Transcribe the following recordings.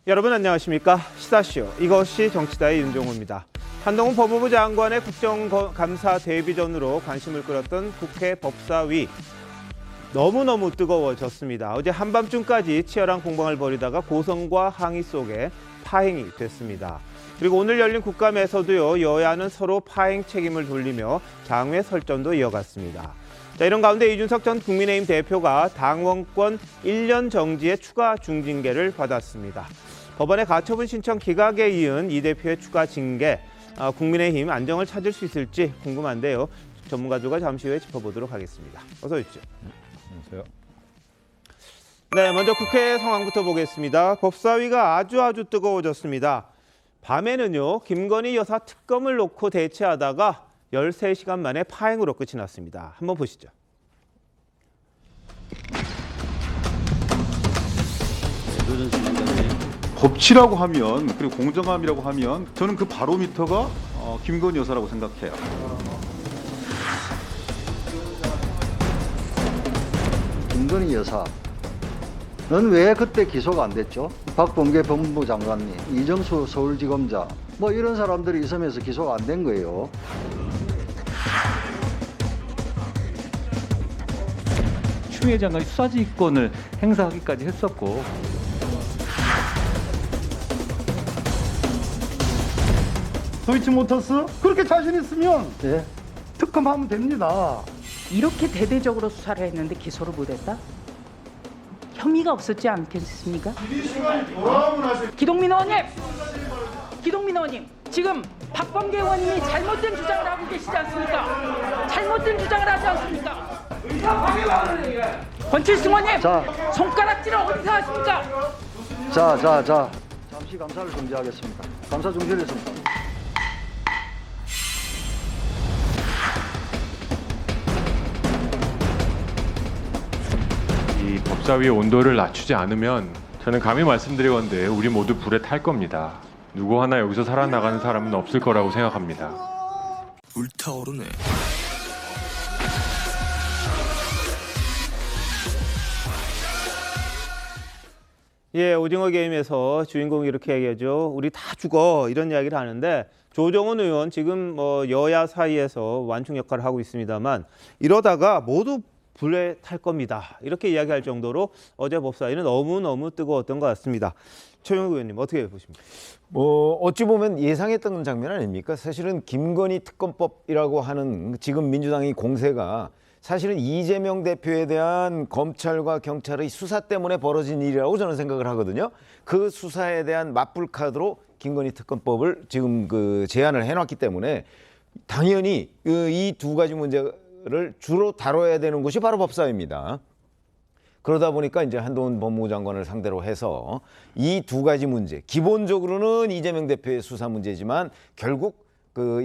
여러분 안녕하십니까? 시사쇼 이것이 정치다의 윤종호입니다. 한동훈 법무부 장관의 국정감사 대비 전으로 관심을 끌었던 국회 법사위 너무너무 뜨거워졌습니다. 어제 한밤중까지 치열한 공방을 벌이다가 고성과 항의 속에 파행이 됐습니다. 그리고 오늘 열린 국감에서도요, 여야는 서로 파행 책임을 돌리며 장외 설전도 이어갔습니다. 자, 이런 가운데 이준석 전 국민의힘 대표가 당원권 1년 정지의 추가 중징계를 받았습니다. 법원의 가처분 신청 기각에 이은 이 대표의 추가 징계, 국민의힘 안정을 찾을 수 있을지 궁금한데요. 전문가들과 잠시 후에 짚어보도록 하겠습니다. 어서 오십시오. 안녕하세요. 네, 먼저 국회 상황부터 보겠습니다. 법사위가 아주 뜨거워졌습니다. 밤에는요, 김건희 여사 특검을 놓고 대치하다가 13시간 만에 파행으로 끝이 났습니다. 한번 보시죠. 법치라고 하면, 그리고 공정함이라고 하면 저는 그 바로미터가 김건희 여사라고 생각해요. 김건희 여사는 왜 그때 기소가 안 됐죠? 박범계 법무부 장관님, 이정수 서울지검장 뭐 이런 사람들이 있으면서 기소가 안 된 거예요. 추미애 장관이 수사지휘권을 행사하기까지 했었고, 도이치모터스 그렇게 자신 있으면 예? 특검하면 됩니다. 이렇게 대대적으로 수사를 했는데 기소를 못했다? 혐의가 없었지 않겠습니까? 기동민 의원님, 지금 박범계 의원님이 잘못된 주장을 하고 계시지 않습니까? 잘못된 주장을 하지 않습니까? 권칠승 의원님, 자. 손가락질을 어디서 하십니까? 자. 잠시 감사를 중지하겠습니다. 감사 중지했습니다. 이 법사위의 온도를 낮추지 않으면 저는 감히 말씀드리건데 우리 모두 불에 탈 겁니다. 누구 하나 여기서 살아나가는 사람은 없을 거라고 생각합니다. 불타오르네. 예, 오징어 게임에서 주인공이 이렇게 얘기하죠. 우리 다 죽어, 이런 이야기를 하는데, 조정훈 의원 지금 여야 사이에서 완충 역할을 하고 있습니다만, 이러다가 모두 불에 탈 겁니다. 이렇게 이야기할 정도로 어제 법사위는 너무너무 뜨거웠던 것 같습니다. 최영욱 의원님 어떻게 보십니까? 어찌 보면 예상했던 장면 아닙니까? 사실은 김건희 특검법이라고 하는 지금 민주당의 공세가 사실은 이재명 대표에 대한 검찰과 경찰의 수사 때문에 벌어진 일이라고 저는 생각을 하거든요. 그 수사에 대한 맞불 카드로 김건희 특검법을 지금 제안을 해놨기 때문에 당연히 이 두 가지 문제를 주로 다뤄야 되는 곳이 바로 법사위입니다. 그러다 보니까 이제 한동훈 법무부 장관을 상대로 해서 이 두 가지 문제, 기본적으로는 이재명 대표의 수사 문제지만 결국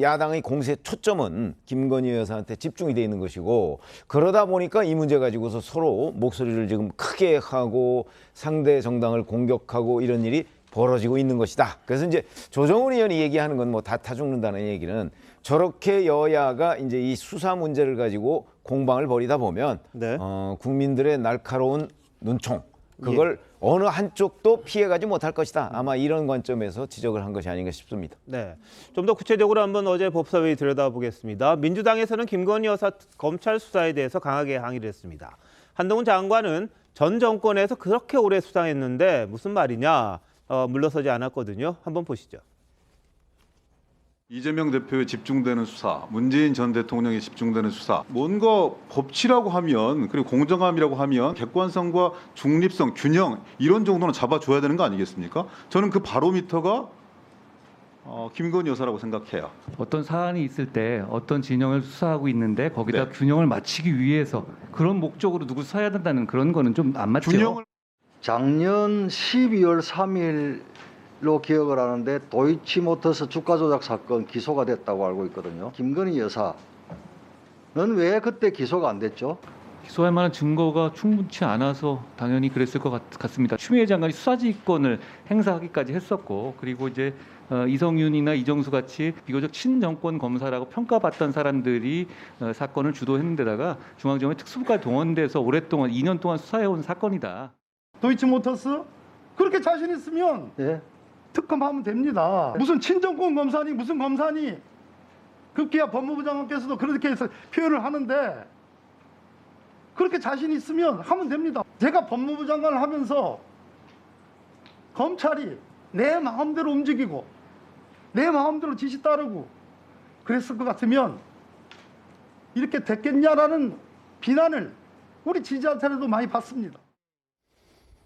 야당의 공세 초점은 김건희 여사한테 집중이 돼 있는 것이고, 그러다 보니까 이 문제 가지고서 서로 목소리를 지금 크게 하고 상대 정당을 공격하고 이런 일이 벌어지고 있는 것이다. 그래서 이제 조정훈 의원이 얘기하는 건 뭐 다 죽는다는 얘기는, 저렇게 여야가 이제 이 수사 문제를 가지고 공방을 벌이다 보면 네. 국민들의 날카로운 눈총, 그걸 어느 한쪽도 피해가지 못할 것이다. 아마 이런 관점에서 지적을 한 것이 아닌가 싶습니다. 네, 좀 더 구체적으로 한번 어제 법사위 들여다보겠습니다. 민주당에서는 김건희 여사 검찰 수사에 대해서 강하게 항의를 했습니다. 한동훈 장관은 전 정권에서 그렇게 오래 수상했는데 무슨 말이냐, 물러서지 않았거든요. 한번 보시죠. 이재명 대표에 집중되는 수사, 문재인 전 대통령에 집중되는 수사, 뭔가 법치라고 하면, 그리고 공정함이라고 하면 객관성과 중립성, 균형 이런 정도는 잡아줘야 되는 거 아니겠습니까? 저는 그 바로미터가 김건희 여사라고 생각해요. 어떤 사안이 있을 때 어떤 진영을 수사하고 있는데 거기다 네. 균형을 맞추기 위해서 그런 목적으로 누구 수사해야 된다는 그런 거는 좀 안 맞죠. 균형을 작년 12월 3일로 기억을 하는데 도이치모터스 주가 조작 사건 기소가 됐다고 알고 있거든요. 김건희 여사는 왜 그때 기소가 안 됐죠? 기소할 만한 증거가 충분치 않아서 당연히 그랬을 것 같습니다. 추미애 장관이 수사지휘권을 행사하기까지 했었고, 그리고 이제 이성윤이나 이정수 같이 비교적 친정권 검사라고 평가받던 사람들이 사건을 주도했는데다가 중앙지검의 특수부까지 동원돼서 오랫동안 2년 동안 수사해온 사건이다. 도이치모터스 그렇게 자신 있으면 예? 특검하면 됩니다. 무슨 친정권 검사니 무슨 검사니 급기야 법무부 장관께서도 그렇게 해서 표현을 하는데 그렇게 자신 있으면 하면 됩니다. 제가 법무부 장관을 하면서 검찰이 내 마음대로 움직이고 내 마음대로 지시 따르고 그랬을 것 같으면 이렇게 됐겠냐라는 비난을 우리 지지자들도 많이 받습니다.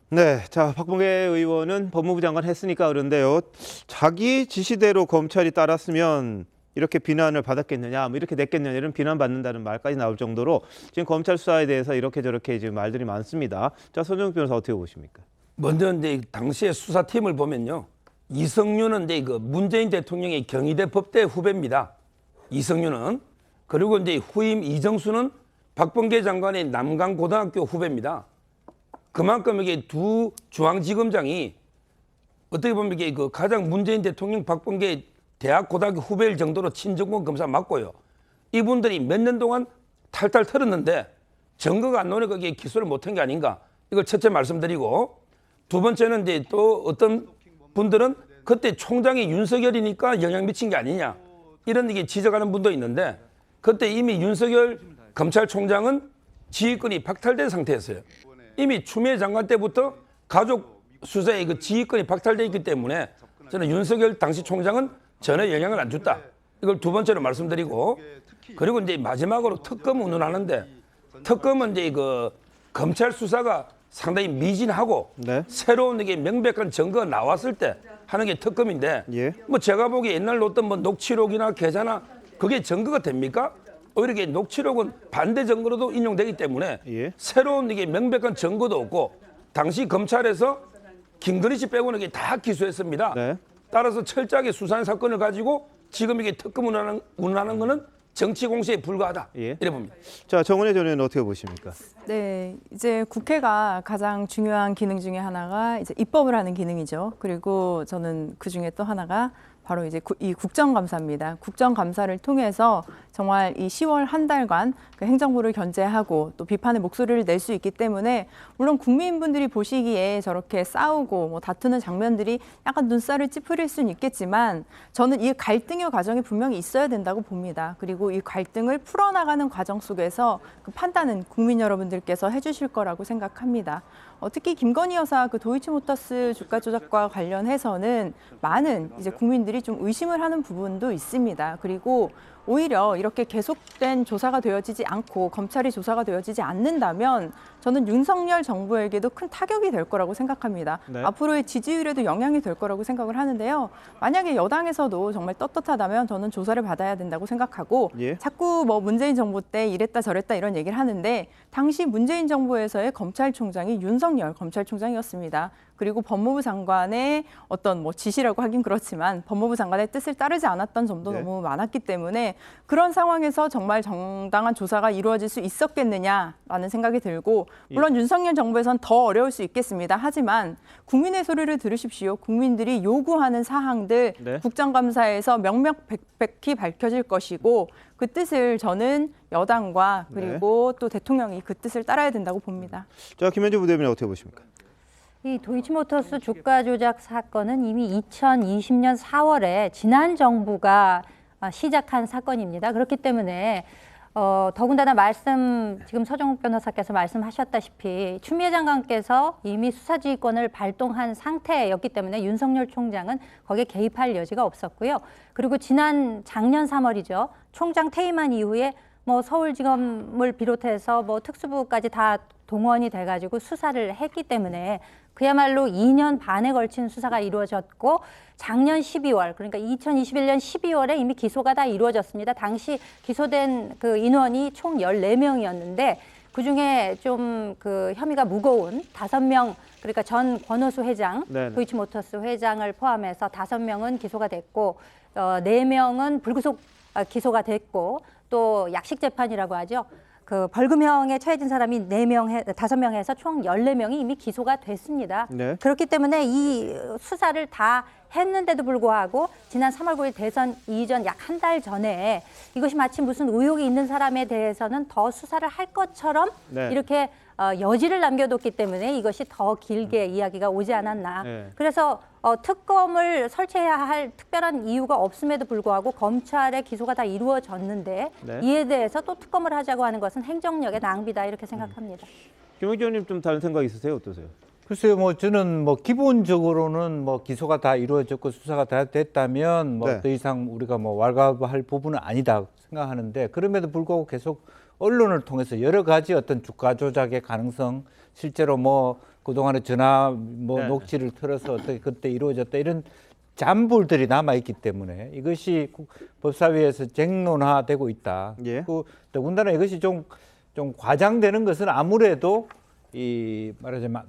네, 자 박범계 의원은 법무부 장관 했으니까 그런데요. 자기 지시대로 검찰이 따랐으면 이렇게 비난을 받았겠느냐, 뭐 이렇게 냈겠느냐 이런 비난받는다는 말까지 나올 정도로 지금 검찰 수사에 대해서 이렇게 저렇게 지금 말들이 많습니다. 자 손정욱 변호사 어떻게 보십니까? 먼저 이제 당시의 수사팀을 보면요, 이성윤은 이제 그 문재인 대통령의 경희대 법대 후배입니다. 이성윤은. 그리고 이제 후임 이정수는 박범계 장관의 남강고등학교 후배입니다. 그만큼 이게 두 중앙지검장이 어떻게 보면 이게 그 가장 문재인 대통령 박범계 대학 고등학교 후배일 정도로 친정권 검사 맞고요. 이분들이 몇 년 동안 탈탈 털었는데 증거가 안 나오니까 이게 기소를 못한 게 아닌가. 이걸 첫째 말씀드리고, 두 번째는 이제 또 어떤 분들은 그때 총장이 윤석열이니까 영향 미친 게 아니냐, 이런 이게 지적하는 분도 있는데, 그때 이미 윤석열 검찰총장은 지휘권이 박탈된 상태였어요. 이미 추미애 장관 때부터 가족 수사에 그 지휘권이 박탈되어 있기 때문에 저는 윤석열 당시 총장은 전혀 영향을 안 줬다. 이걸 두 번째로 말씀드리고, 그리고 이제 마지막으로 특검 운운하는데, 특검은 이제 그 검찰 수사가 상당히 미진하고 네. 새로운 이게 명백한 증거가 나왔을 때 하는 게 특검인데, 예. 뭐 제가 보기에 옛날로 어떤 뭐 녹취록이나 계좌나 그게 증거가 됩니까? 오히려 이게 녹취록은 반대 증거로도 인용되기 때문에 예. 새로운 이게 명백한 증거도 없고, 당시 검찰에서 김건희 씨 빼고는 이게 다 기소했습니다. 네. 따라서 철저하게 수사한 사건을 가지고 지금 이게 특검 운운하는 거는 정치 공세에 불과하다. 예. 이래 봅니다. 자 정은혜 전 의원 어떻게 보십니까? 네, 이제 국회가 가장 중요한 기능 중에 하나가 이제 입법을 하는 기능이죠. 그리고 저는 그 중에 또 하나가 바로 이제 이 국정감사입니다. 국정감사를 통해서 정말 이 10월 한 달간 그 행정부를 견제하고 또 비판의 목소리를 낼 수 있기 때문에, 물론 국민분들이 보시기에 저렇게 싸우고 뭐 다투는 장면들이 약간 눈살을 찌푸릴 수는 있겠지만, 저는 이 갈등의 과정이 분명히 있어야 된다고 봅니다. 그리고 이 갈등을 풀어나가는 과정 속에서 그 판단은 국민 여러분들께서 해주실 거라고 생각합니다. 특히 김건희 여사 그 도이치모터스 주가 조작과 관련해서는 많은 이제 국민들이 좀 의심을 하는 부분도 있습니다. 그리고 오히려 이렇게 계속된 조사가 되어지지 않고 검찰이 조사가 되어지지 않는다면 저는 윤석열 정부에게도 큰 타격이 될 거라고 생각합니다. 네. 앞으로의 지지율에도 영향이 될 거라고 생각을 하는데요. 만약에 여당에서도 정말 떳떳하다면 저는 조사를 받아야 된다고 생각하고, 예. 자꾸 뭐 문재인 정부 때 이랬다 저랬다 이런 얘기를 하는데, 당시 문재인 정부에서의 검찰총장이 윤석열 검찰총장이었습니다. 그리고 법무부 장관의 어떤 뭐 지시라고 하긴 그렇지만 법무부 장관의 뜻을 따르지 않았던 점도 네. 너무 많았기 때문에, 그런 상황에서 정말 정당한 조사가 이루어질 수 있었겠느냐라는 생각이 들고, 물론 윤석열 정부에선 더 어려울 수 있겠습니다. 하지만 국민의 소리를 들으십시오. 국민들이 요구하는 사항들 네. 국정감사에서 명명백백히 밝혀질 것이고, 그 뜻을 저는 여당과 그리고 또 대통령이 그 뜻을 따라야 된다고 봅니다. 자 김현주 부대변인 어떻게 보십니까? 이 도이치모터스 주가 조작 사건은 이미 2020년 4월에 지난 정부가 시작한 사건입니다. 그렇기 때문에 더군다나 지금 서정욱 변호사께서 말씀하셨다시피 추미애 장관께서 이미 수사지휘권을 발동한 상태였기 때문에 윤석열 총장은 거기에 개입할 여지가 없었고요. 그리고 작년 3월이죠. 총장 퇴임한 이후에 뭐 서울지검을 비롯해서 뭐 특수부까지 다 동원이 돼가지고 수사를 했기 때문에 그야말로 2년 반에 걸친 수사가 이루어졌고, 작년 12월, 그러니까 2021년 12월에 이미 기소가 다 이루어졌습니다. 당시 기소된 그 인원이 총 14명이었는데 그중에 좀 그 혐의가 무거운 5명, 그러니까 전 권오수 회장, 네네. 도이치모터스 회장을 포함해서 5명은 기소가 됐고, 4명은 불구속 기소가 됐고, 또 약식 재판이라고 하죠. 그 벌금형에 처해진 사람이 5명 해서 총 14명이 이미 기소가 됐습니다. 네. 그렇기 때문에 이 수사를 다 했는데도 불구하고 지난 3월 9일 대선 이전 약 한 달 전에 이것이 마치 무슨 의혹이 있는 사람에 대해서는 더 수사를 할 것처럼 네. 이렇게 여지를 남겨뒀기 때문에 이것이 더 길게 이야기가 오지 않았나. 네. 그래서 특검을 설치해야 할 특별한 이유가 없음에도 불구하고 검찰의 기소가 다 이루어졌는데 네. 이에 대해서 또 특검을 하자고 하는 것은 행정력의 낭비다 이렇게 생각합니다. 김영주 의원님 좀 다른 생각 있으세요? 어떠세요? 글쎄요, 뭐 저는 뭐 기본적으로는 뭐 기소가 다 이루어졌고 수사가 다 됐다면 뭐 네. 더 이상 우리가 뭐 왈가왈부할 부분은 아니다 생각하는데 그럼에도 불구하고 계속 언론을 통해서 여러 가지 어떤 주가 조작의 가능성, 실제로 뭐 그동안에 전화 뭐 네. 녹취를 틀어서 어떻게 그때 이루어졌다 이런 잠불들이 남아 있기 때문에 이것이 법사위에서 쟁론화되고 있다. 예. 그 더군다나 이것이 좀 과장되는 것은 아무래도 이 말하자면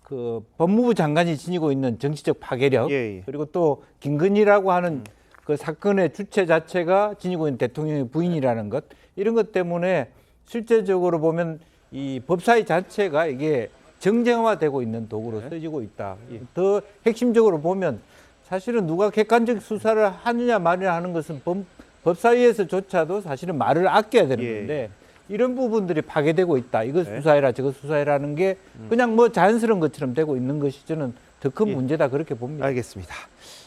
그 법무부 장관이 지니고 있는 정치적 파괴력 예, 예. 그리고 또 김건희라고 하는 그 사건의 주체 자체가 지니고 있는 대통령의 부인이라는 것 이런 것 때문에 실제적으로 보면 이 법사위 자체가 이게 정쟁화되고 있는 도구로 쓰여지고 있다. 더 핵심적으로 보면 사실은 누가 객관적 수사를 하느냐 마느냐 하는 것은 법사위에서조차도 사실은 말을 아껴야 되는 예. 건데 이런 부분들이 파괴되고 있다. 이거 수사해라 저거 수사해라는 게 그냥 뭐 자연스러운 것처럼 되고 있는 것이 저는 더 큰 문제다 그렇게 봅니다. 알겠습니다.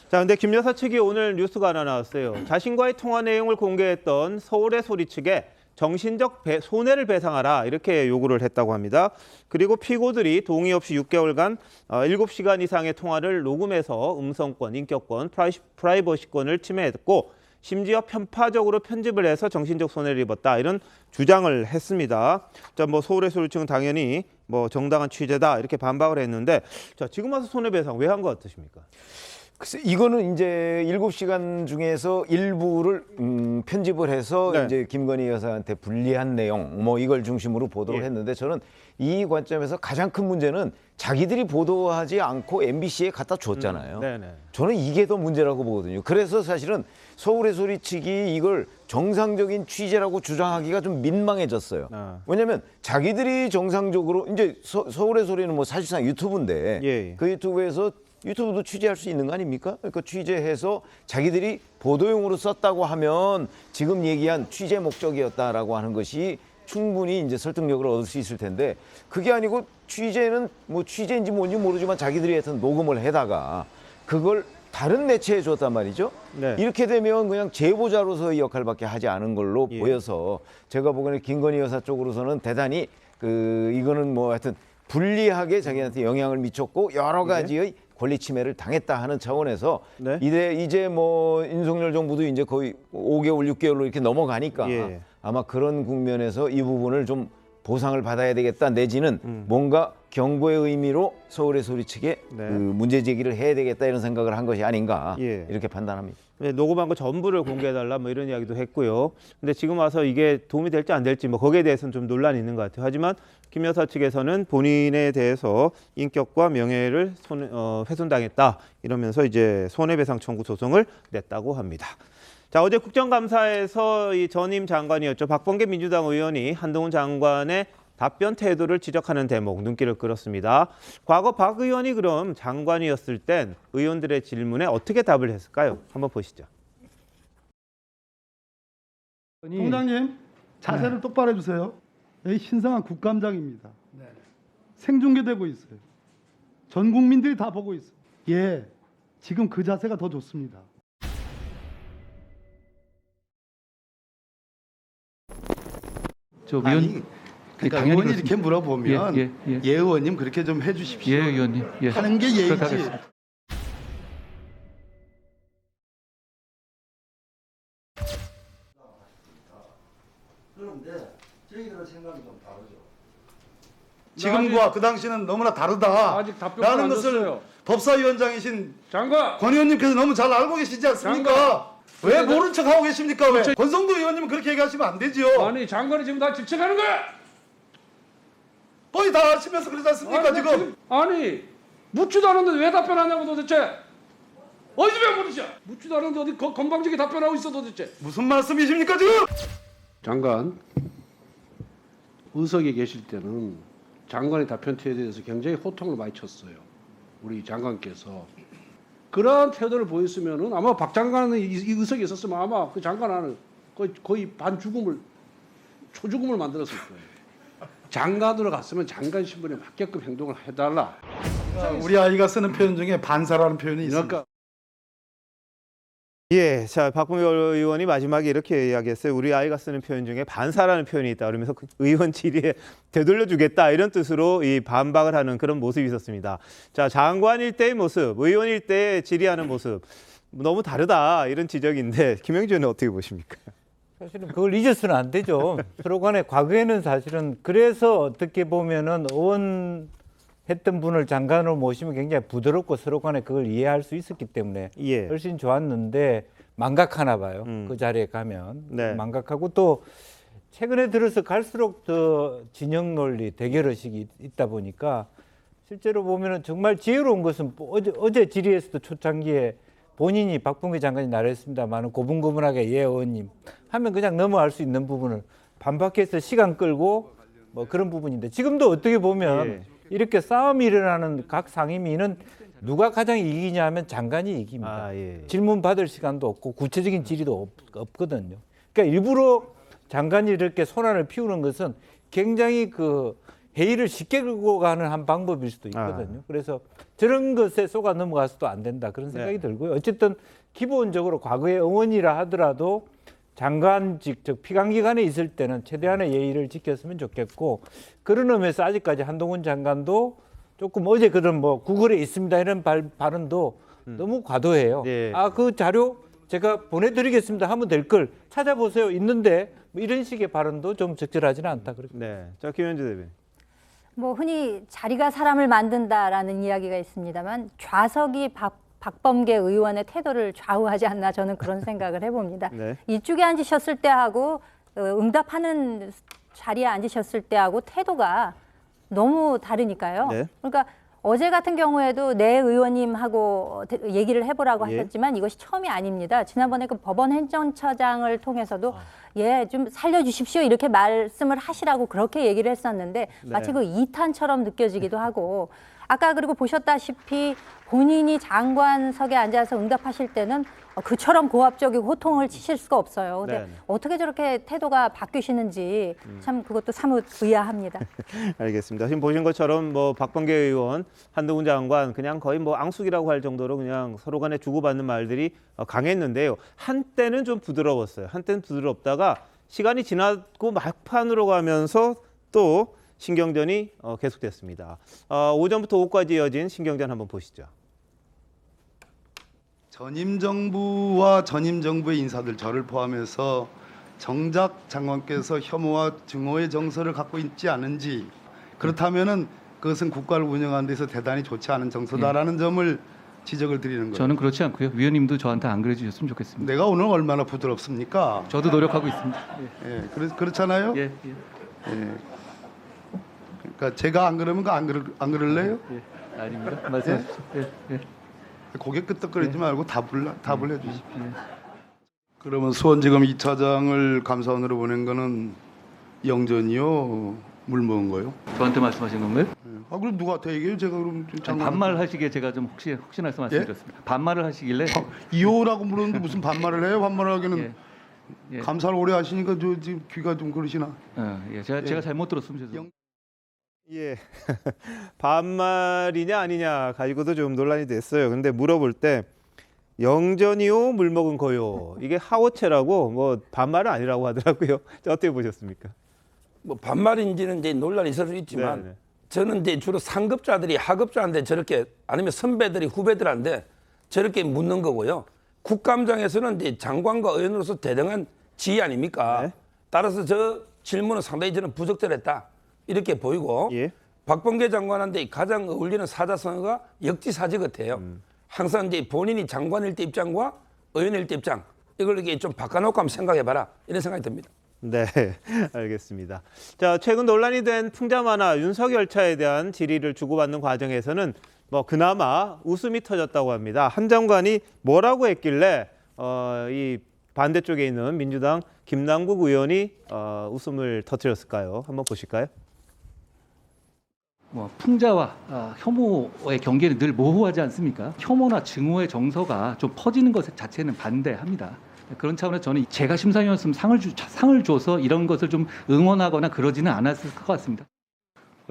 자, 근데 김 여사 측이 오늘 뉴스가 하나 나왔어요. 자신과의 통화 내용을 공개했던 서울의 소리 측에 정신적 손해를 배상하라 이렇게 요구를 했다고 합니다. 그리고 피고들이 동의 없이 6개월간 7시간 이상의 통화를 녹음해서 음성권, 인격권, 프라이버시권을 침해했고 심지어 편파적으로 편집을 해서 정신적 손해를 입었다 이런 주장을 했습니다. 자, 뭐 서울의 소리 측은 당연히 뭐 정당한 취재다 이렇게 반박을 했는데 자, 지금 와서 손해배상 왜 한 것 같으십니까? 글쎄 이거는 이제 7시간 중에서 일부를 편집을 해서 네. 이제 김건희 여사한테 불리한 내용 뭐 이걸 중심으로 보도를 예. 했는데 저는 이 관점에서 가장 큰 문제는 자기들이 보도하지 않고 MBC에 갖다 줬잖아요. 네네. 저는 이게 더 문제라고 보거든요. 그래서 사실은 서울의 소리 측이 이걸 정상적인 취재라고 주장하기가 좀 민망해졌어요. 아. 왜냐하면 자기들이 정상적으로 이제 서울의 소리는 뭐 사실상 유튜브인데 예. 그 유튜브에서 유튜브도 취재할 수 있는 거 아닙니까? 그러니까 취재해서 자기들이 보도용으로 썼다고 하면 지금 얘기한 취재 목적이었다라고 하는 것이 충분히 이제 설득력을 얻을 수 있을 텐데 그게 아니고 취재는 뭐 취재인지 뭔지 모르지만 자기들이 하여튼 녹음을 해다가 그걸 다른 매체에 줬단 말이죠. 네. 이렇게 되면 그냥 제보자로서의 역할밖에 하지 않은 걸로 예. 보여서 제가 보기에는 김건희 여사 쪽으로서는 대단히 이거는 뭐 하여튼 불리하게 자기한테 영향을 미쳤고 여러 가지의 권리 침해를 당했다 하는 차원에서 네. 이제 뭐 윤석열 정부도 이제 거의 5개월, 6개월로 이렇게 넘어가니까 예. 아마 그런 국면에서 이 부분을 좀 보상을 받아야 되겠다 내지는 뭔가 경고의 의미로 서울의 소리 측에 네. 그 문제 제기를 해야 되겠다 이런 생각을 한 것이 아닌가 예. 이렇게 판단합니다. 네, 녹음한 거 전부를 공개해달라 뭐 이런 이야기도 했고요. 근데 지금 와서 이게 도움이 될지 안 될지 뭐 거기에 대해서는 좀 논란이 있는 것 같아요. 하지만 김 여사 측에서는 본인에 대해서 인격과 명예를 훼손당했다 이러면서 이제 손해배상 청구 소송을 냈다고 합니다. 자, 어제 국정감사에서 이 전임 장관이었죠. 박범계 민주당 의원이 한동훈 장관의 답변 태도를 지적하는 대목 눈길을 끌었습니다. 과거 박 의원이 그럼 장관이었을 땐 의원들의 질문에 어떻게 답을 했을까요? 한번 보시죠. 총장님 자세를 똑바로 해주세요. 여기 신성한 국감장입니다. 생중계되고 있어요. 전 국민들이 다 보고 있어요. 예, 지금 그 자세가 더 좋습니다. 저 위원 아니, 그러니까 당연히 의원이 그렇습니다. 이렇게 물어보면 예. 예 의원님 그렇게 좀 해주십시오. 예, 의원님. 예. 하는 게 그렇게 예의지. 하겠습니다. 그런데 저희들의 생각이 좀 다르죠. 지금과 그 당시는 너무나 다르다. 아직 답변 라는 안 것을 줬어요. 법사위원장이신 장관! 권 의원님께서 너무 잘 알고 계시지 않습니까? 왜 모른 척 하고 계십니까? 왜? 권성도 의원님은 그렇게 얘기하시면 안 되지요. 아니 장관이 지금 다 질책하는 거야! 거의 다 아시면서 그러지 않습니까 지금? 아니 묻지도 않았는데 왜 답변하냐고 도대체! 어디서 배운 버릇이야! 묻지도 않았는데 어디 건방지게 답변하고 있어 도대체! 무슨 말씀이십니까 지금? 장관, 의석에 계실 때는 장관의 답변 태도에 대해서 굉장히 호통을 많이 쳤어요. 우리 장관께서. 그러한 태도를 보였으면은 아마 박 장관은 이 의석이 있었으면 아마 그 장관은 거의 반죽음을 초죽음을 만들었을 거예요. 장관으로 갔으면 장관 신분에 맞게끔 행동을 해달라. 우리 아이가 쓰는 표현 중에 반사라는 표현이 있습니다. 그러니까 예, 자 박범계 의원이 마지막에 이렇게 이야기했어요. 우리 아이가 쓰는 표현 중에 반사라는 표현이 있다. 그러면서 그 의원 질의에 되돌려주겠다 이런 뜻으로 이 반박을 하는 그런 모습이 있었습니다. 자 장관일 때의 모습, 의원일 때 질의하는 모습 너무 다르다 이런 지적인데 김영주 의원은 어떻게 보십니까? 사실은 그걸 잊어서는 안 되죠. 서로 간에 과거에는 사실은 그래서 어떻게 보면은 의원 했던 분을 장관으로 모시면 굉장히 부드럽고 서로 간에 그걸 이해할 수 있었기 때문에 예. 훨씬 좋았는데 망각하나 봐요. 그 자리에 가면. 네. 망각하고 또 최근에 들어서 갈수록 더 진영 논리, 대결 의식이 있다 보니까 실제로 보면은 정말 지혜로운 것은 어제 질의에서도 초창기에 본인이 박범계 장관이 나랬습니다만 고분고분하게 예 의원님 하면 그냥 넘어갈 수 있는 부분을 반박해서 시간 끌고 뭐 그런 부분인데 지금도 어떻게 보면 예. 이렇게 싸움이 일어나는 각 상임위는 누가 가장 이기냐 하면 장관이 이깁니다. 아, 예. 질문 받을 시간도 없고 구체적인 질의도 없거든요. 그러니까 일부러 장관이 이렇게 소란을 피우는 것은 굉장히 그 회의를 쉽게 끌고 가는 한 방법일 수도 있거든요. 그래서 저런 것에 속아 넘어가서도 안 된다 그런 생각이 들고요. 어쨌든 기본적으로 과거에 의원이라 하더라도 장관직, 즉 피감기관에 있을 때는 최대한의 예의를 지켰으면 좋겠고 그런 의미에서 아직까지 한동훈 장관도 조금 어제 그런 뭐 구글에 있습니다 이런 발언도 너무 과도해요. 예. 아, 그 자료 제가 보내드리겠습니다 하면 될 걸 찾아보세요 있는데 뭐 이런 식의 발언도 좀 적절하지는 않다. 그렇게. 네, 자 김현주 대변인. 뭐 흔히 자리가 사람을 만든다라는 이야기가 있습니다만 좌석이 박범계 의원의 태도를 좌우하지 않나 저는 그런 생각을 해봅니다. 네. 이쪽에 앉으셨을 때하고 응답하는 자리에 앉으셨을 때하고 태도가 너무 다르니까요. 네. 그러니까 어제 같은 경우에도 내 의원님하고 얘기를 해보라고 예. 하셨지만 이것이 처음이 아닙니다. 지난번에 그 법원 행정처장을 통해서도 예, 좀 살려주십시오 이렇게 말씀을 하시라고 그렇게 얘기를 했었는데 마치 그 2탄처럼 느껴지기도 하고 아까 그리고 보셨다시피 본인이 장관석에 앉아서 응답하실 때는 그처럼 고압적이고 호통을 치실 수가 없어요. 근데 네네. 어떻게 저렇게 태도가 바뀌시는지 참 그것도 사뭇 의아합니다. 알겠습니다. 지금 보신 것처럼 뭐 박범계 의원, 한동훈 장관 그냥 거의 뭐 앙숙이라고 할 정도로 그냥 서로 간에 주고받는 말들이 강했는데요. 한때는 좀 부드러웠어요. 한때는 부드럽다가 시간이 지나고 막판으로 가면서 또 신경전이 계속됐습니다. 오전부터 오후까지 이어진 신경전 한번 보시죠. 전임 정부와 전임 정부의 인사들 저를 포함해서 정작 장관께서 혐오와 증오의 정서를 갖고 있지 않은지 그렇다면은 그것은 국가를 운영하는 데서 대단히 좋지 않은 정서다라는 점을 지적을 드리는 거예요. 저는 그렇지 않고요. 위원님도 저한테 안 그래 주셨으면 좋겠습니다. 내가 오늘 얼마나 부드럽습니까? 저도 노력하고 있습니다. 예, 그렇잖아요. 예, 예. 예. 그러니까 제가 안 그러면 안 그럴래요? 예. 아닙니다. 말씀하십시오. 예, 예. 고개 끄덕거리지 말고 답을 해주십시오. 그러면 수원지검 2차장을 감사원으로 보낸 거는 영전이요? 물 먹은 거요? 저한테 말씀하신 건가요? 아 그럼 누구한테 얘기해요? 제가 그럼 반말하시기에 제가 좀 혹시나서 말씀드렸습니다. 반말을 하시길래 이호라고 물었는데 무슨 반말을 해요? 반말을 하기는 예. 감사를 오래 하시니까 저 지금 귀가 좀 그러시나? 예, 제가 잘못 들었으면 죄송합니다. 예, 반말이냐 아니냐 가지고도 좀 논란이 됐어요. 근데 물어볼 때 영전이요 물 먹은 거요 이게 하호체라고 뭐 반말은 아니라고 하더라고요. 어떻게 보셨습니까? 뭐 반말인지는 이제 논란이 있을 수 있지만 네네. 저는 이제 주로 상급자들이 하급자한테 저렇게 아니면 선배들이 후배들한테 저렇게 묻는 거고요. 국감장에서는 이제 장관과 의원으로서 대등한 지위 아닙니까? 네. 따라서 저 질문은 상당히 저는 부적절했다 이렇게 보이고 예. 박범계 장관한테 가장 어울리는 사자성어가 역지사지 같아요. 항상 이제 본인이 장관일 때 입장과 의원일 때 입장 이걸 이렇게 좀 바꿔놓고 한번 생각해봐라 이런 생각이 듭니다. 네, 알겠습니다. 자, 최근 논란이 된 풍자만화 윤석열 차에 대한 질의를 주고받는 과정에서는 뭐 그나마 웃음이 터졌다고 합니다. 한 장관이 뭐라고 했길래 이 반대쪽에 있는 민주당 김남국 의원이 웃음을 터뜨렸을까요? 한번 보실까요? 풍자와 혐오의 경계는 늘 모호하지 않습니까? 혐오나 증오의 정서가 좀 퍼지는 것 자체는 반대합니다. 그런 차원에서 저는 제가 심사위원이었으면 상을 줘서 이런 것을 좀 응원하거나 그러지는 않았을 것 같습니다.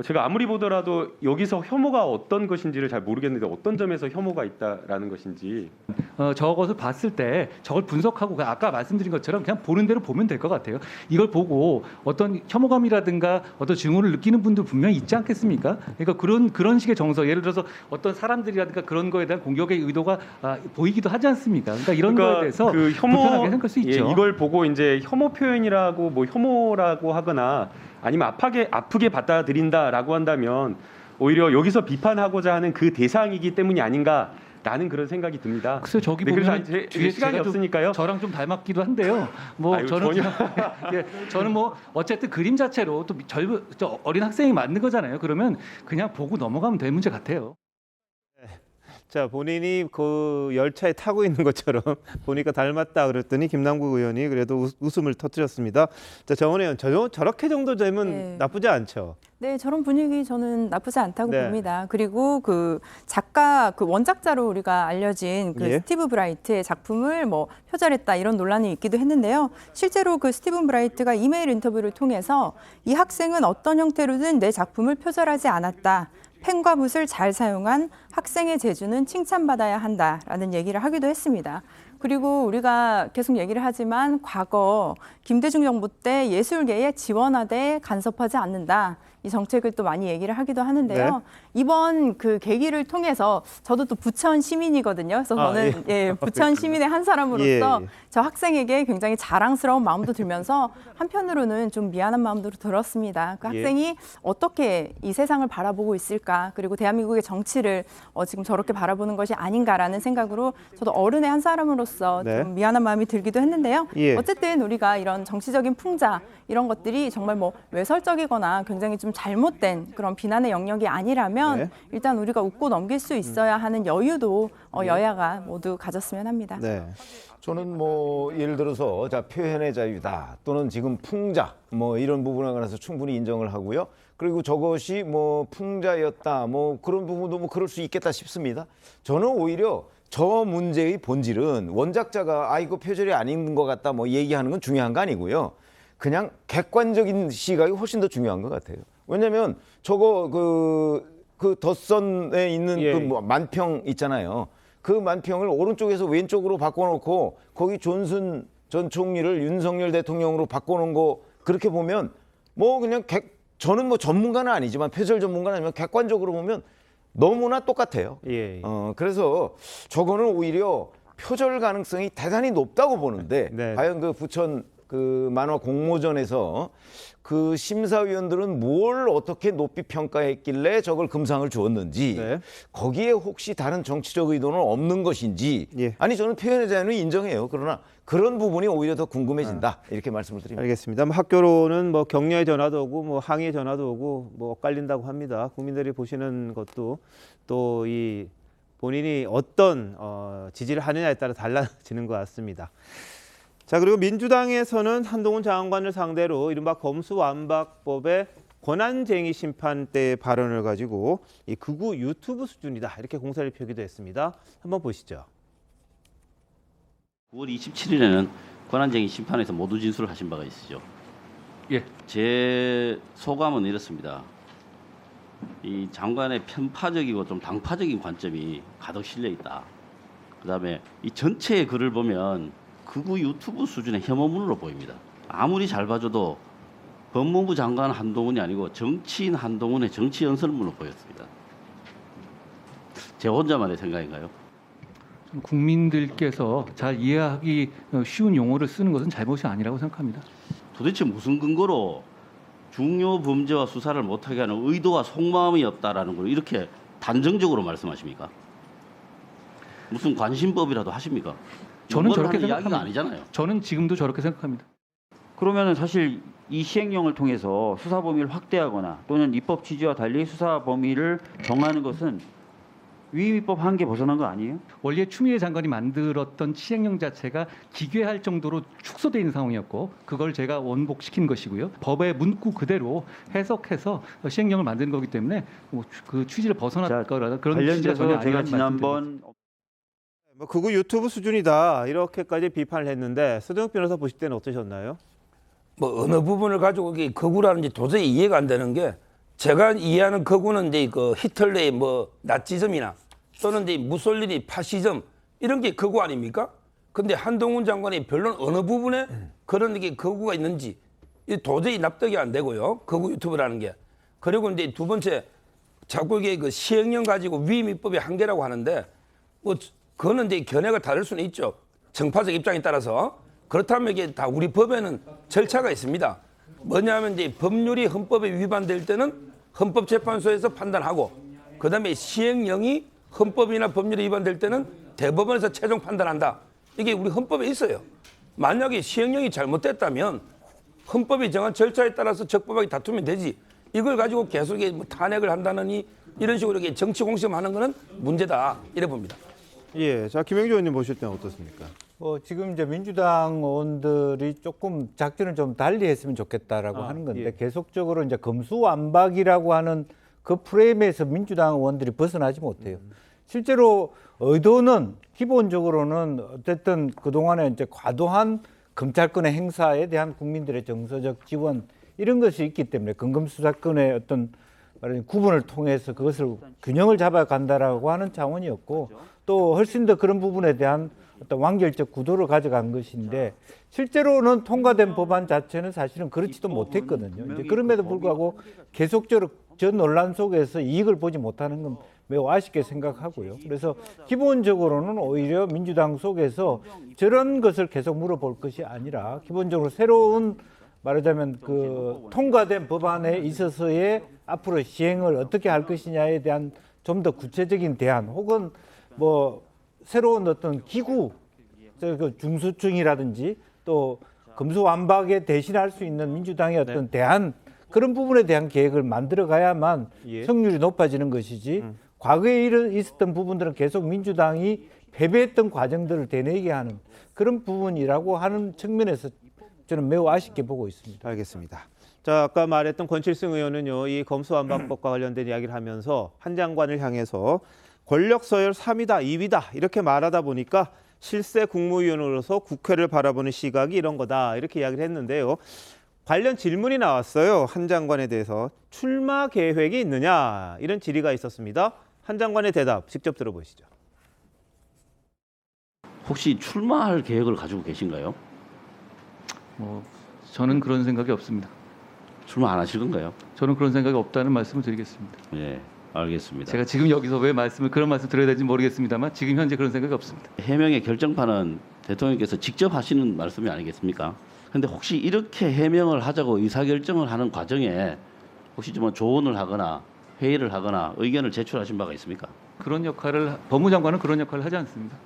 제가 아무리 보더라도 여기서 혐오가 어떤 것인지를 잘 모르겠는데 어떤 점에서 혐오가 있다라는 것인지 저것을 봤을 때 저걸 분석하고 아까 말씀드린 것처럼 그냥 보는 대로 보면 될 것 같아요. 이걸 보고 어떤 혐오감이라든가 어떤 증오를 느끼는 분들 분명히 있지 않겠습니까? 그러니까 그런 식의 정서, 예를 들어서 어떤 사람들이라든가 그런 거에 대한 공격의 의도가 보이기도 하지 않습니까? 그러니까 이런 거에 대해서 그 불편하게 생각할 수 있죠. 예, 이걸 보고 이제 혐오 표현이라고 뭐 혐오라고 하거나 아니면 아프게 받아들인다라고 한다면 오히려 여기서 비판하고자 하는 그 대상이기 때문이 아닌가라는 그런 생각이 듭니다. 글쎄요, 저기 네, 보면 그래서 뒤에 시간이 없으니까요. 저랑 좀 닮았기도 한데요. 뭐 아유, 저는 전혀. 예, 저는 뭐 어쨌든 그림 자체로 또 저 어린 학생이 만든 거잖아요. 그러면 그냥 보고 넘어가면 될 문제 같아요. 자, 본인이 그 열차에 타고 있는 것처럼 보니까 닮았다 그랬더니 김남국 의원이 그래도 웃음을 터뜨렸습니다. 자, 정원 의원, 저렇게 정도 되면 네. 나쁘지 않죠? 네, 저런 분위기 저는 나쁘지 않다고 네. 봅니다. 그리고 그 작가, 그 원작자로 우리가 알려진 그 예. 스티브 브라이트의 작품을 뭐 표절했다 이런 논란이 있기도 했는데요. 실제로 그 스티븐 브라이트가 이메일 인터뷰를 통해서 이 학생은 어떤 형태로든 내 작품을 표절하지 않았다. 펜과 붓을 잘 사용한 학생의 재주는 칭찬받아야 한다라는 얘기를 하기도 했습니다. 그리고 우리가 계속 얘기를 하지만 과거 김대중 정부 때 예술계에 지원하되 간섭하지 않는다. 이 정책을 또 많이 얘기를 하기도 하는데요. 네. 이번 그 계기를 통해서 저도 또 부천 시민이거든요. 그래서 저는 예, 부천 시민의 한 사람으로서 예. 저 학생에게 굉장히 자랑스러운 마음도 들면서 한편으로는 좀 미안한 마음도 들었습니다. 그 예. 학생이 어떻게 이 세상을 바라보고 있을까? 그리고 대한민국의 정치를 지금 저렇게 바라보는 것이 아닌가라는 생각으로 저도 어른의 한 사람으로서 네. 좀 미안한 마음이 들기도 했는데요. 예. 어쨌든 우리가 이런 정치적인 풍자 이런 것들이 정말 뭐 외설적이거나 굉장히 좀 잘못된 그런 비난의 영역이 아니라면 네. 일단 우리가 웃고 넘길 수 있어야 하는 여유도 여야가 모두 가졌으면 합니다. 네. 저는 뭐 예를 들어서 자 표현의 자유다 또는 지금 풍자 뭐 이런 부분에 관해서 충분히 인정을 하고요. 그리고 저것이 뭐 풍자였다 뭐 그런 부분도 뭐 그럴 수 있겠다 싶습니다. 저는 오히려 저 문제의 본질은 원작자가 이거 표절이 아닌 것 같다 뭐 얘기하는 건 중요한 거 아니고요. 그냥 객관적인 시각이 훨씬 더 중요한 것 같아요. 왜냐하면 저거 그 덧선에 있는 예. 그 뭐 만평 있잖아요. 그 만평을 오른쪽에서 왼쪽으로 바꿔놓고 거기 존슨 전 총리를 윤석열 대통령으로 바꿔놓은 거 그렇게 보면 뭐 그냥 저는 뭐 전문가는 아니지만 표절 전문가는 아니면 객관적으로 보면 너무나 똑같아요. 예. 그래서 저거는 오히려 표절 가능성이 대단히 높다고 보는데 네. 과연 그 부천 그 만화 공모전에서 그 심사위원들은 뭘 어떻게 높이 평가했길래 저걸 금상을 주었는지 네. 거기에 혹시 다른 정치적 의도는 없는 것인지 예. 아니 저는 표현의 자유는 인정해요. 그러나 그런 부분이 오히려 더 궁금해진다 이렇게 말씀을 드립니다. 알겠습니다. 뭐 학교로는 뭐 격려의 전화도 오고 뭐 항의의 전화도 오고 뭐 엇갈린다고 합니다. 국민들이 보시는 것도 또 이 본인이 어떤 지지를 하느냐에 따라 달라지는 것 같습니다. 자, 그리고 민주당에서는 한동훈 장관을 상대로 이른바 검수완박법의 권한쟁의 심판 때 발언을 가지고 이 극우 유튜브 수준이다 이렇게 공세를 펴기도 했습니다. 한번 보시죠. 9월 27일에는 권한쟁의 심판에서 모두 진술을 하신 바가 있으시죠? 예. 제 소감은 이렇습니다. 이 장관의 편파적이고 좀 당파적인 관점이 가득 실려 있다. 그다음에 이 전체의 글을 보면 극우 유튜브 수준의 혐오문으로 보입니다. 아무리 잘 봐줘도 법무부 장관 한동훈이 아니고 정치인 한동훈의 정치 연설문으로 보였습니다. 제 혼자만의 생각인가요? 국민들께서 잘 이해하기 쉬운 용어를 쓰는 것은 잘못이 아니라고 생각합니다. 도대체 무슨 근거로 중요 범죄와 수사를 못하게 하는 의도와 속마음이 없다라는 걸 이렇게 단정적으로 말씀하십니까? 무슨 관심법이라도 하십니까? 저는 저렇게 이야기가 생각합니다. 아니잖아요. 저는 지금도 저렇게 생각합니다. 그러면은 사실 이 시행령을 통해서 수사 범위를 확대하거나 또는 입법 취지와 달리 수사 범위를 정하는 것은 위임법 한계 벗어난 거 아니에요? 원래 추미애 장관이 만들었던 시행령 자체가 기괴할 정도로 축소되어 있는 상황이었고 그걸 제가 원복시킨 것이고요. 법의 문구 그대로 해석해서 시행령을 만든 거기 때문에 그 취지를 벗어날 거라 그런 취지가 전혀 관련돼서 제가 아니라는 지난번 뭐 극우 유튜브 수준이다 이렇게까지 비판을 했는데 서정욱 변호사 보실 때는 어떠셨나요? 뭐 어느 부분을 가지고 이게 거구라는지 도저히 이해가 안 되는 게 제가 이해하는 거구는 이제 그 히틀러의 뭐 나치즘이나 또는 이제 무솔리니 파시즘 이런 게 거구 아닙니까? 근데 한동훈 장관이 별로 어느 부분에 그런 게 거구가 있는지 도저히 납득이 안 되고요. 거구 유튜브라는 게. 그리고 이제 두 번째 자꾸 이게 그 시행령 가지고 위임 입법의 한계라고 하는데 뭐 그거는 이제 견해가 다를 수는 있죠. 정파적 입장에 따라서. 그렇다면 이게 다 우리 법에는 절차가 있습니다. 뭐냐면 이제 법률이 헌법에 위반될 때는 헌법재판소에서 판단하고 그다음에 시행령이 헌법이나 법률에 위반될 때는 대법원에서 최종 판단한다. 이게 우리 헌법에 있어요. 만약에 시행령이 잘못됐다면 헌법이 정한 절차에 따라서 적법하게 다투면 되지. 이걸 가지고 계속 뭐 탄핵을 한다느니 이런 식으로 이렇게 정치 공심하는 거는 문제다. 이래 봅니다. 예, 자 김영주 의원님 보실 때는 어떻습니까? 지금 이제 민주당 의원들이 조금 작전을 좀 달리 했으면 좋겠다라고 하는 건데 예. 계속적으로 이제 검수완박이라고 하는 그 프레임에서 민주당 의원들이 벗어나지 못해요. 실제로 의도는 기본적으로는 어쨌든 그동안에 이제 과도한 검찰권의 행사에 대한 국민들의 정서적 지원 이런 것이 있기 때문에 검검수사권의 어떤 말하자면 구분을 통해서 그것을 균형을 잡아간다라고 하는 차원이었고 또 훨씬 더 그런 부분에 대한 어떤 완결적 구도를 가져간 것인데 실제로는 통과된 법안 자체는 사실은 그렇지도 못했거든요. 이제 그럼에도 불구하고 계속적으로 전 논란 속에서 이익을 보지 못하는 건 매우 아쉽게 생각하고요. 그래서 기본적으로는 오히려 민주당 속에서 저런 것을 계속 물어볼 것이 아니라 기본적으로 새로운 말하자면 그 통과된 법안에 있어서의 앞으로 시행을 어떻게 할 것이냐에 대한 좀 더 구체적인 대안 혹은 뭐 새로운 어떤 기구 그 중수청이라든지 또 검수완박에 대신할 수 있는 민주당의 어떤 대안 그런 부분에 대한 계획을 만들어 가야만 성률이 높아지는 것이지 과거에 있었던 부분들은 계속 민주당이 패배했던 과정들을 되뇌게 하는 그런 부분이라고 하는 측면에서 저는 매우 아쉽게 보고 있습니다. 알겠습니다. 자, 아까 말했던 권칠승 의원은요, 이 검수완박법과 관련된 이야기를 하면서 한 장관을 향해서 권력 서열 3위다, 2위다 이렇게 말하다 보니까 실세 국무위원으로서 국회를 바라보는 시각이 이런 거다 이렇게 이야기를 했는데요. 관련 질문이 나왔어요. 한 장관에 대해서 출마 계획이 있느냐 이런 질의가 있었습니다. 한 장관의 대답 직접 들어보시죠. 혹시 출마할 계획을 가지고 계신가요? 저는 그런 생각이 없습니다. 출마 안 하실 건가요? 저는 그런 생각이 없다는 말씀을 드리겠습니다. 예, 알겠습니다. 제가 지금 여기서 왜 그런 말씀 드려야 될지 모르겠습니다만 지금 현재 그런 생각이 없습니다. 해명의 결정판은 대통령께서 직접 하시는 말씀이 아니겠습니까? 근데 혹시 이렇게 해명을 하자고 의사결정을 하는 과정에 혹시 좀 조언을 하거나 회의를 하거나 의견을 제출하신 바가 있습니까? 그런 역할을 법무장관은 그런 역할을 하지 않습니다.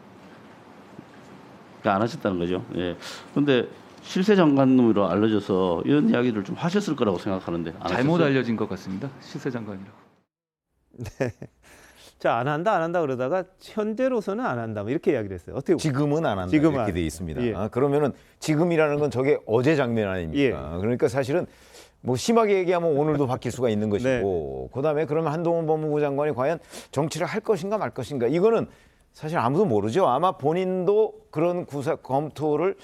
그러니까 안 하셨다는 거죠. 예. 근데 실세 장관으로 알려져서 이런 이야기를 좀 하셨을 거라고 생각하는데 안 잘못 하셨어요? 알려진 것 같습니다. 실세 장관이라고. 네. 자, 안 한다 그러다가 현재로서는 안 한다 이렇게 이야기를 했어요. 어떻게 지금은 안 한다 지금은 이렇게 안 돼 있습니다. 예. 그러면은 지금이라는 건 저게 어제 장면 아닙니까? 그러니까 사실은 뭐 심하게 얘기하면 오늘도 바뀔 수가 있는 것이고 그다음에 그러면 한동훈 법무부 장관이 과연 정치를 할 것인가 말 것인가 이거는 사실 아무도 모르죠. 아마 본인도 그런 검토를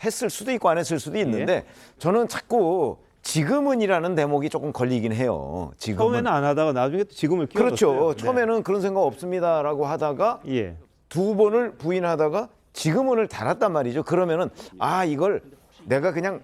했을 수도 있고 안 했을 수도 있는데 저는 자꾸 지금은이라는 대목이 조금 걸리긴 해요. 지금은. 처음에는 안 하다가 나중에 또 지금을 끼워줬어요. 그렇죠. 처음에는 그런 생각 없습니다라고 하다가 두 번을 부인하다가 지금은을 달았단 말이죠. 그러면은 이걸 내가 그냥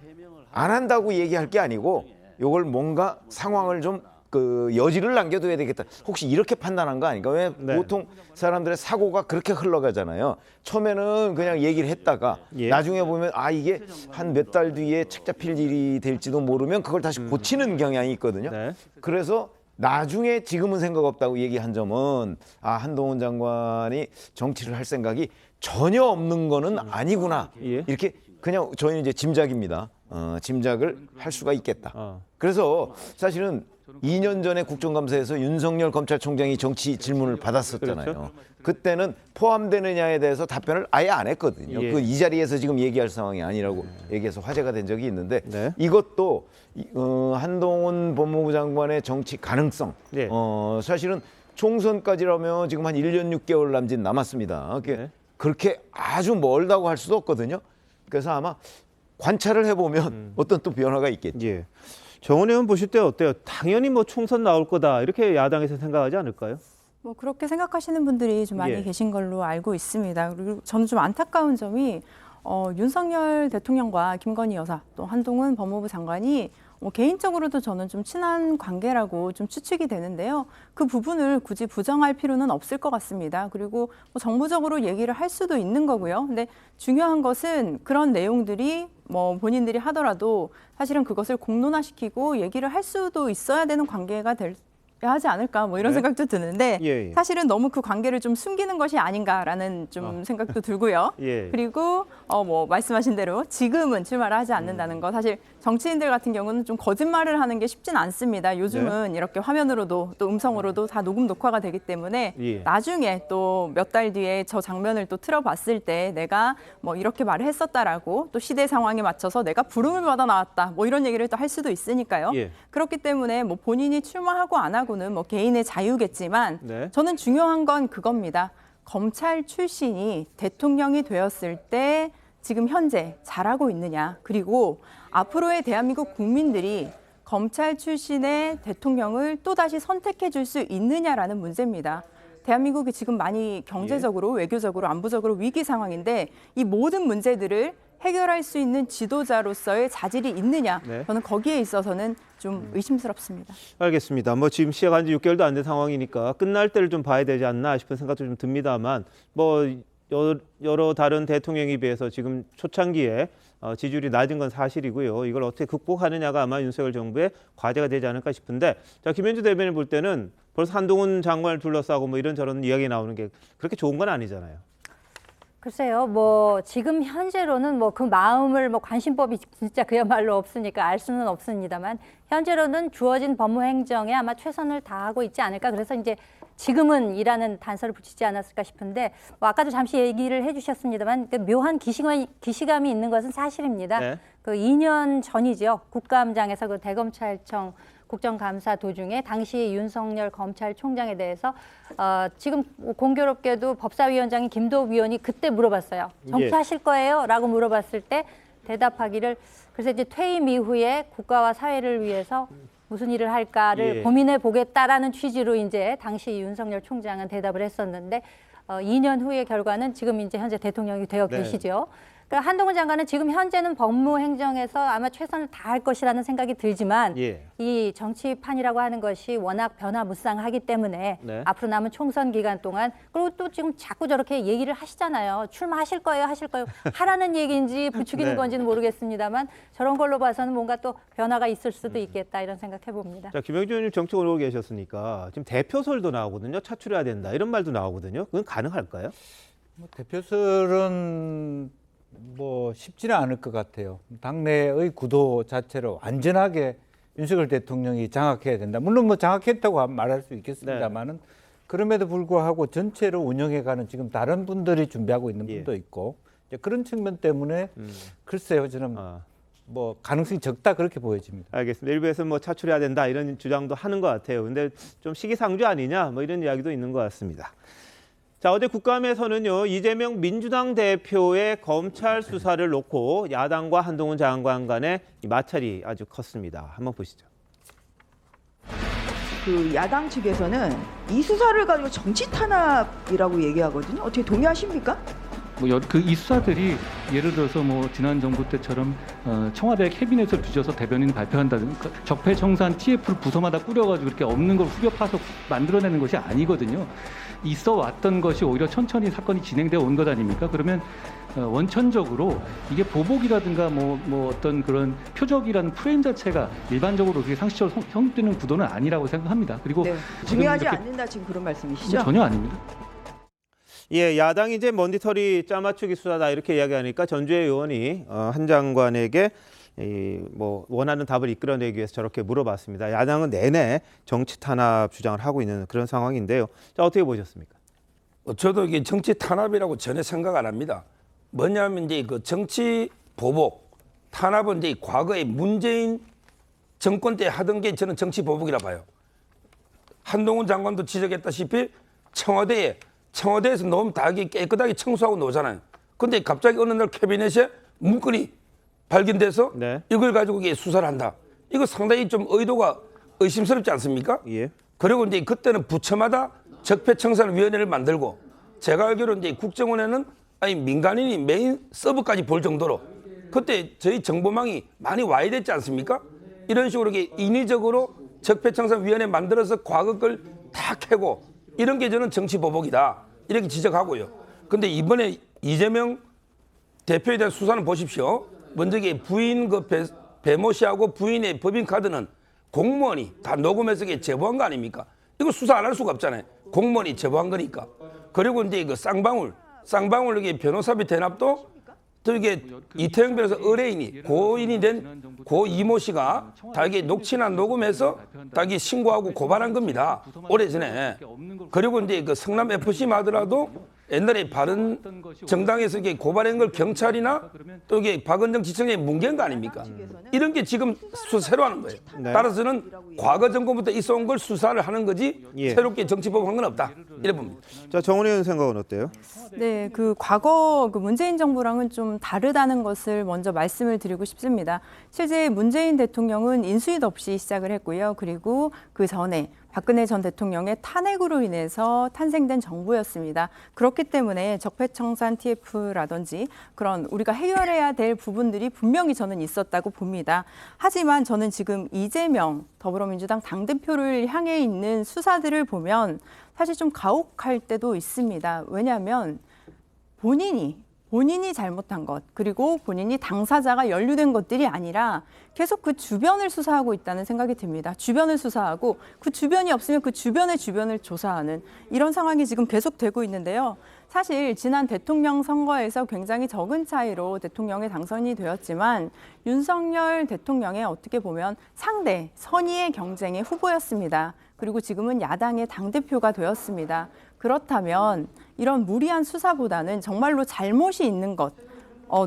안 한다고 얘기할 게 아니고 이걸 뭔가 상황을 좀 그 여지를 남겨둬야 되겠다. 혹시 이렇게 판단한 거 아닌가? 왜 보통 사람들의 사고가 그렇게 흘러가잖아요. 처음에는 그냥 얘기를 했다가 나중에 보면 이게 한 몇 달 뒤에 책 잡힐 일이 될지도 모르면 그걸 다시 고치는 경향이 있거든요. 그래서 나중에 지금은 생각 없다고 얘기한 점은 한동훈 장관이 정치를 할 생각이 전혀 없는 거는 아니구나. 이렇게 그냥 저희는 이제 짐작입니다. 짐작을 할 수가 있겠다. 그래서 사실은 2년 전에 국정감사에서 윤석열 검찰총장이 정치 질문을 받았었잖아요. 그렇죠. 그때는 포함되느냐에 대해서 답변을 아예 안 했거든요. 예. 그 이 자리에서 지금 얘기할 상황이 아니라고 얘기해서 화제가 된 적이 있는데 네. 이것도 한동훈 법무부 장관의 정치 가능성. 네. 사실은 총선까지라면 지금 한 1년 6개월 남짓 남았습니다. 그렇게 아주 멀다고 할 수도 없거든요. 그래서 아마 관찰을 해보면 어떤 또 변화가 있겠죠. 예. 정원 의원 보실 때 어때요? 당연히 뭐 총선 나올 거다 이렇게 야당에서 생각하지 않을까요? 뭐 그렇게 생각하시는 분들이 좀 많이 예. 계신 걸로 알고 있습니다. 그리고 저는 좀 안타까운 점이 윤석열 대통령과 김건희 여사 또 한동훈 법무부 장관이 개인적으로도 저는 좀 친한 관계라고 좀 추측이 되는데요. 그 부분을 굳이 부정할 필요는 없을 것 같습니다. 그리고 뭐 정부적으로 얘기를 할 수도 있는 거고요. 근데 중요한 것은 그런 내용들이 뭐 본인들이 하더라도 사실은 그것을 공론화시키고 얘기를 할 수도 있어야 되는 관계가 하지 않을까 뭐 이런 네. 생각도 드는데 예. 사실은 너무 그 관계를 좀 숨기는 것이 아닌가라는 좀 생각도 들고요. 예. 그리고 뭐 말씀하신 대로 지금은 출마를 하지 않는다는 거 사실 정치인들 같은 경우는 좀 거짓말을 하는 게 쉽진 않습니다. 요즘은 이렇게 화면으로도 또 음성으로도 다 녹음 녹화가 되기 때문에 예. 나중에 또 몇 달 뒤에 저 장면을 또 틀어봤을 때 내가 뭐 이렇게 말을 했었다라고 또 시대 상황에 맞춰서 내가 부름을 받아 나왔다 뭐 이런 얘기를 또 할 수도 있으니까요. 예. 그렇기 때문에 뭐 본인이 출마하고 안 하고는 뭐 개인의 자유겠지만 네. 저는 중요한 건 그겁니다. 검찰 출신이 대통령이 되었을 때 지금 현재 잘하고 있느냐. 그리고 앞으로의 대한민국 국민들이 검찰 출신의 대통령을 또다시 선택해 줄 수 있느냐라는 문제입니다. 대한민국이 지금 많이 경제적으로, 외교적으로, 안보적으로 위기 상황인데 이 모든 문제들을 해결할 수 있는 지도자로서의 자질이 있느냐. 네. 저는 거기에 있어서는 좀 의심스럽습니다. 알겠습니다. 뭐 지금 시작한 지 6개월도 안 된 상황이니까 끝날 때를 좀 봐야 되지 않나 싶은 생각도 좀 듭니다만 뭐 여러 다른 대통령에 비해서 지금 초창기에 지지율이 낮은 건 사실이고요. 이걸 어떻게 극복하느냐가 아마 윤석열 정부의 과제가 되지 않을까 싶은데 자, 김현주 대변인 볼 때는 벌써 한동훈 장관을 둘러싸고 뭐 이런저런 이야기 나오는 게 그렇게 좋은 건 아니잖아요. 글쎄요, 뭐 지금 현재로는 뭐 그 마음을 뭐 관심법이 진짜 그야말로 없으니까 알 수는 없습니다만 현재로는 주어진 법무행정에 아마 최선을 다하고 있지 않을까. 그래서 이제 지금은 이라는 단서를 붙이지 않았을까 싶은데 뭐 아까도 잠시 얘기를 해주셨습니다만 그 묘한 기시감이 있는 것은 사실입니다. 네. 그 2년 전이죠. 국감장에서 그 대검찰청 국정감사 도중에 당시 윤석열 검찰총장에 대해서 지금 공교롭게도 법사위원장인 김도읍 위원이 그때 물어봤어요. 정치하실 거예요? 라고 물어봤을 때 대답하기를 그래서 이제 퇴임 이후에 국가와 사회를 위해서 무슨 일을 할까를 고민해 보겠다라는 취지로 이제 당시 윤석열 총장은 대답을 했었는데 2년 후의 결과는 지금 이제 현재 대통령이 되어 계시죠. 그러니까 한동훈 장관은 지금 현재는 법무행정에서 아마 최선을 다할 것이라는 생각이 들지만 이 정치판이라고 하는 것이 워낙 변화무쌍하기 때문에 앞으로 남은 총선 기간 동안 그리고 또 지금 자꾸 저렇게 얘기를 하시잖아요. 출마하실 거예요, 하실 거예요. 하라는 얘기인지 부추기는 건지는 모르겠습니다만 저런 걸로 봐서는 뭔가 또 변화가 있을 수도 있겠다 이런 생각해 봅니다. 자, 김영주 의원님 정치권 오고 계셨으니까 지금 대표설도 나오거든요. 차출해야 된다 이런 말도 나오거든요. 그건 가능할까요? 뭐 대표설은 뭐 쉽지는 않을 것 같아요. 당내의 구도 자체를 완전하게 윤석열 대통령이 장악해야 된다. 물론 뭐 장악했다고 말할 수 있겠습니다만은 그럼에도 불구하고 전체를 운영해가는 지금 다른 분들이 준비하고 있는 분도 있고 이제 그런 측면 때문에 글쎄요 저는 뭐 가능성이 적다 그렇게 보여집니다. 알겠습니다. 일부에서 뭐 차출해야 된다 이런 주장도 하는 것 같아요. 근데 좀 시기상조 아니냐 뭐 이런 이야기도 있는 것 같습니다. 자, 어제 국감에서는요, 이재명 민주당 대표의 검찰 수사를 놓고 야당과 한동훈 장관 간의 마찰이 아주 컸습니다. 한번 보시죠. 그 야당 측에서는 이 수사를 가지고 정치 탄압이라고 얘기하거든요. 어떻게 동의하십니까? 이 수사들이 예를 들어서 뭐 지난 정부 때처럼 청와대 캐비넷을 뒤져서 대변인 발표한다든가 적폐청산 TF를 부서마다 꾸려가지고 이렇게 없는 걸 후벼 파서 만들어내는 것이 아니거든요. 있어 왔던 것이 오히려 천천히 사건이 진행되어 온 것 아닙니까? 그러면 원천적으로 이게 보복이라든가 뭐 어떤 그런 표적이라는 프레임 자체가 일반적으로 그게 상식적으로 성립되는 구도는 아니라고 생각합니다. 그리고 동의하지 않는다 지금 그런 말씀이시죠? 전혀 아닙니다. 예, 야당이 이제 먼지털이 짜맞추기 수사다 이렇게 이야기하니까 전주의 의원이 한 장관에게 뭐 원하는 답을 이끌어내기 위해서 저렇게 물어봤습니다. 야당은 내내 정치 탄압 주장을 하고 있는 그런 상황인데요. 자, 어떻게 보셨습니까? 저도 이게 정치 탄압이라고 전혀 생각 안 합니다. 뭐냐면 이제 그 정치 보복, 탄압은 이제 과거에 문재인 정권 때 하던 게 저는 정치 보복이라 봐요. 한동훈 장관도 지적했다시피 청와대에서 너무 다 깨끗하게 청소하고 노잖아요. 근데 갑자기 어느 날 캐비넷에 문건이 발견돼서 이걸 가지고 이게 수사를 한다. 이거 상당히 좀 의도가 의심스럽지 않습니까? 예. 그리고 이제 그때는 부처마다 적폐청산위원회를 만들고 제가 알기로는 이제 국정원에는 아니 민간인이 메인 서버까지 볼 정도로 그때 저희 정보망이 많이 와해됐지 않습니까? 이런 식으로 이렇게 인위적으로 적폐청산위원회 만들어서 과거 걸 다 캐고 이런 게 저는 정치 보복이다 이렇게 지적하고요. 근데 이번에 이재명 대표에 대한 수사는 보십시오. 먼저 부인 그 배모 씨하고 부인의 법인카드는 공무원이 다 녹음해서 제보한 거 아닙니까? 이거 수사 안 할 수가 없잖아요. 공무원이 제보한 거니까. 그리고 이제 그 쌍방울 이게 변호사비 대납도 또 이게 이태영 변호사 의뢰인이 고인이 된 고 이모 씨가 다 이게 녹취나 녹음해서 다 이게 신고하고 고발한 겁니다. 오래전에. 그리고 이제 그 성남 FC만 하더라도 옛날에 바른 정당에서 이게 고발한 걸 경찰이나 또 이게 박은정 지청장이 뭉갠 거 아닙니까? 이런 게 지금 새로 하는 거예요. 따라서는 과거 정권부터 있어온 걸 수사를 하는 거지 새롭게 정치법한 건 없다. 이래 봅니다. 자, 정은희 의원 생각은 어때요? 네, 그 과거 그 문재인 정부랑은 좀 다르다는 것을 먼저 말씀을 드리고 싶습니다. 실제 문재인 대통령은 인수위 없이 시작을 했고요. 그리고 그 전에 박근혜 전 대통령의 탄핵으로 인해서 탄생된 정부였습니다. 그렇기 때문에 적폐청산 TF라든지 그런 우리가 해결해야 될 부분들이 분명히 저는 있었다고 봅니다. 하지만 저는 지금 이재명 더불어민주당 당대표를 향해 있는 수사들을 보면 사실 좀 가혹할 때도 있습니다. 왜냐하면 본인이 잘못한 것, 그리고 본인이 당사자가 연루된 것들이 아니라 계속 그 주변을 수사하고 있다는 생각이 듭니다. 주변을 수사하고 그 주변이 없으면 그 주변의 주변을 조사하는 이런 상황이 지금 계속되고 있는데요. 사실 지난 대통령 선거에서 굉장히 적은 차이로 대통령에 당선이 되었지만 윤석열 대통령의 어떻게 보면 상대, 선의의 경쟁의 후보였습니다. 그리고 지금은 야당의 당대표가 되었습니다. 그렇다면 이런 무리한 수사보다는 정말로 잘못이 있는 것,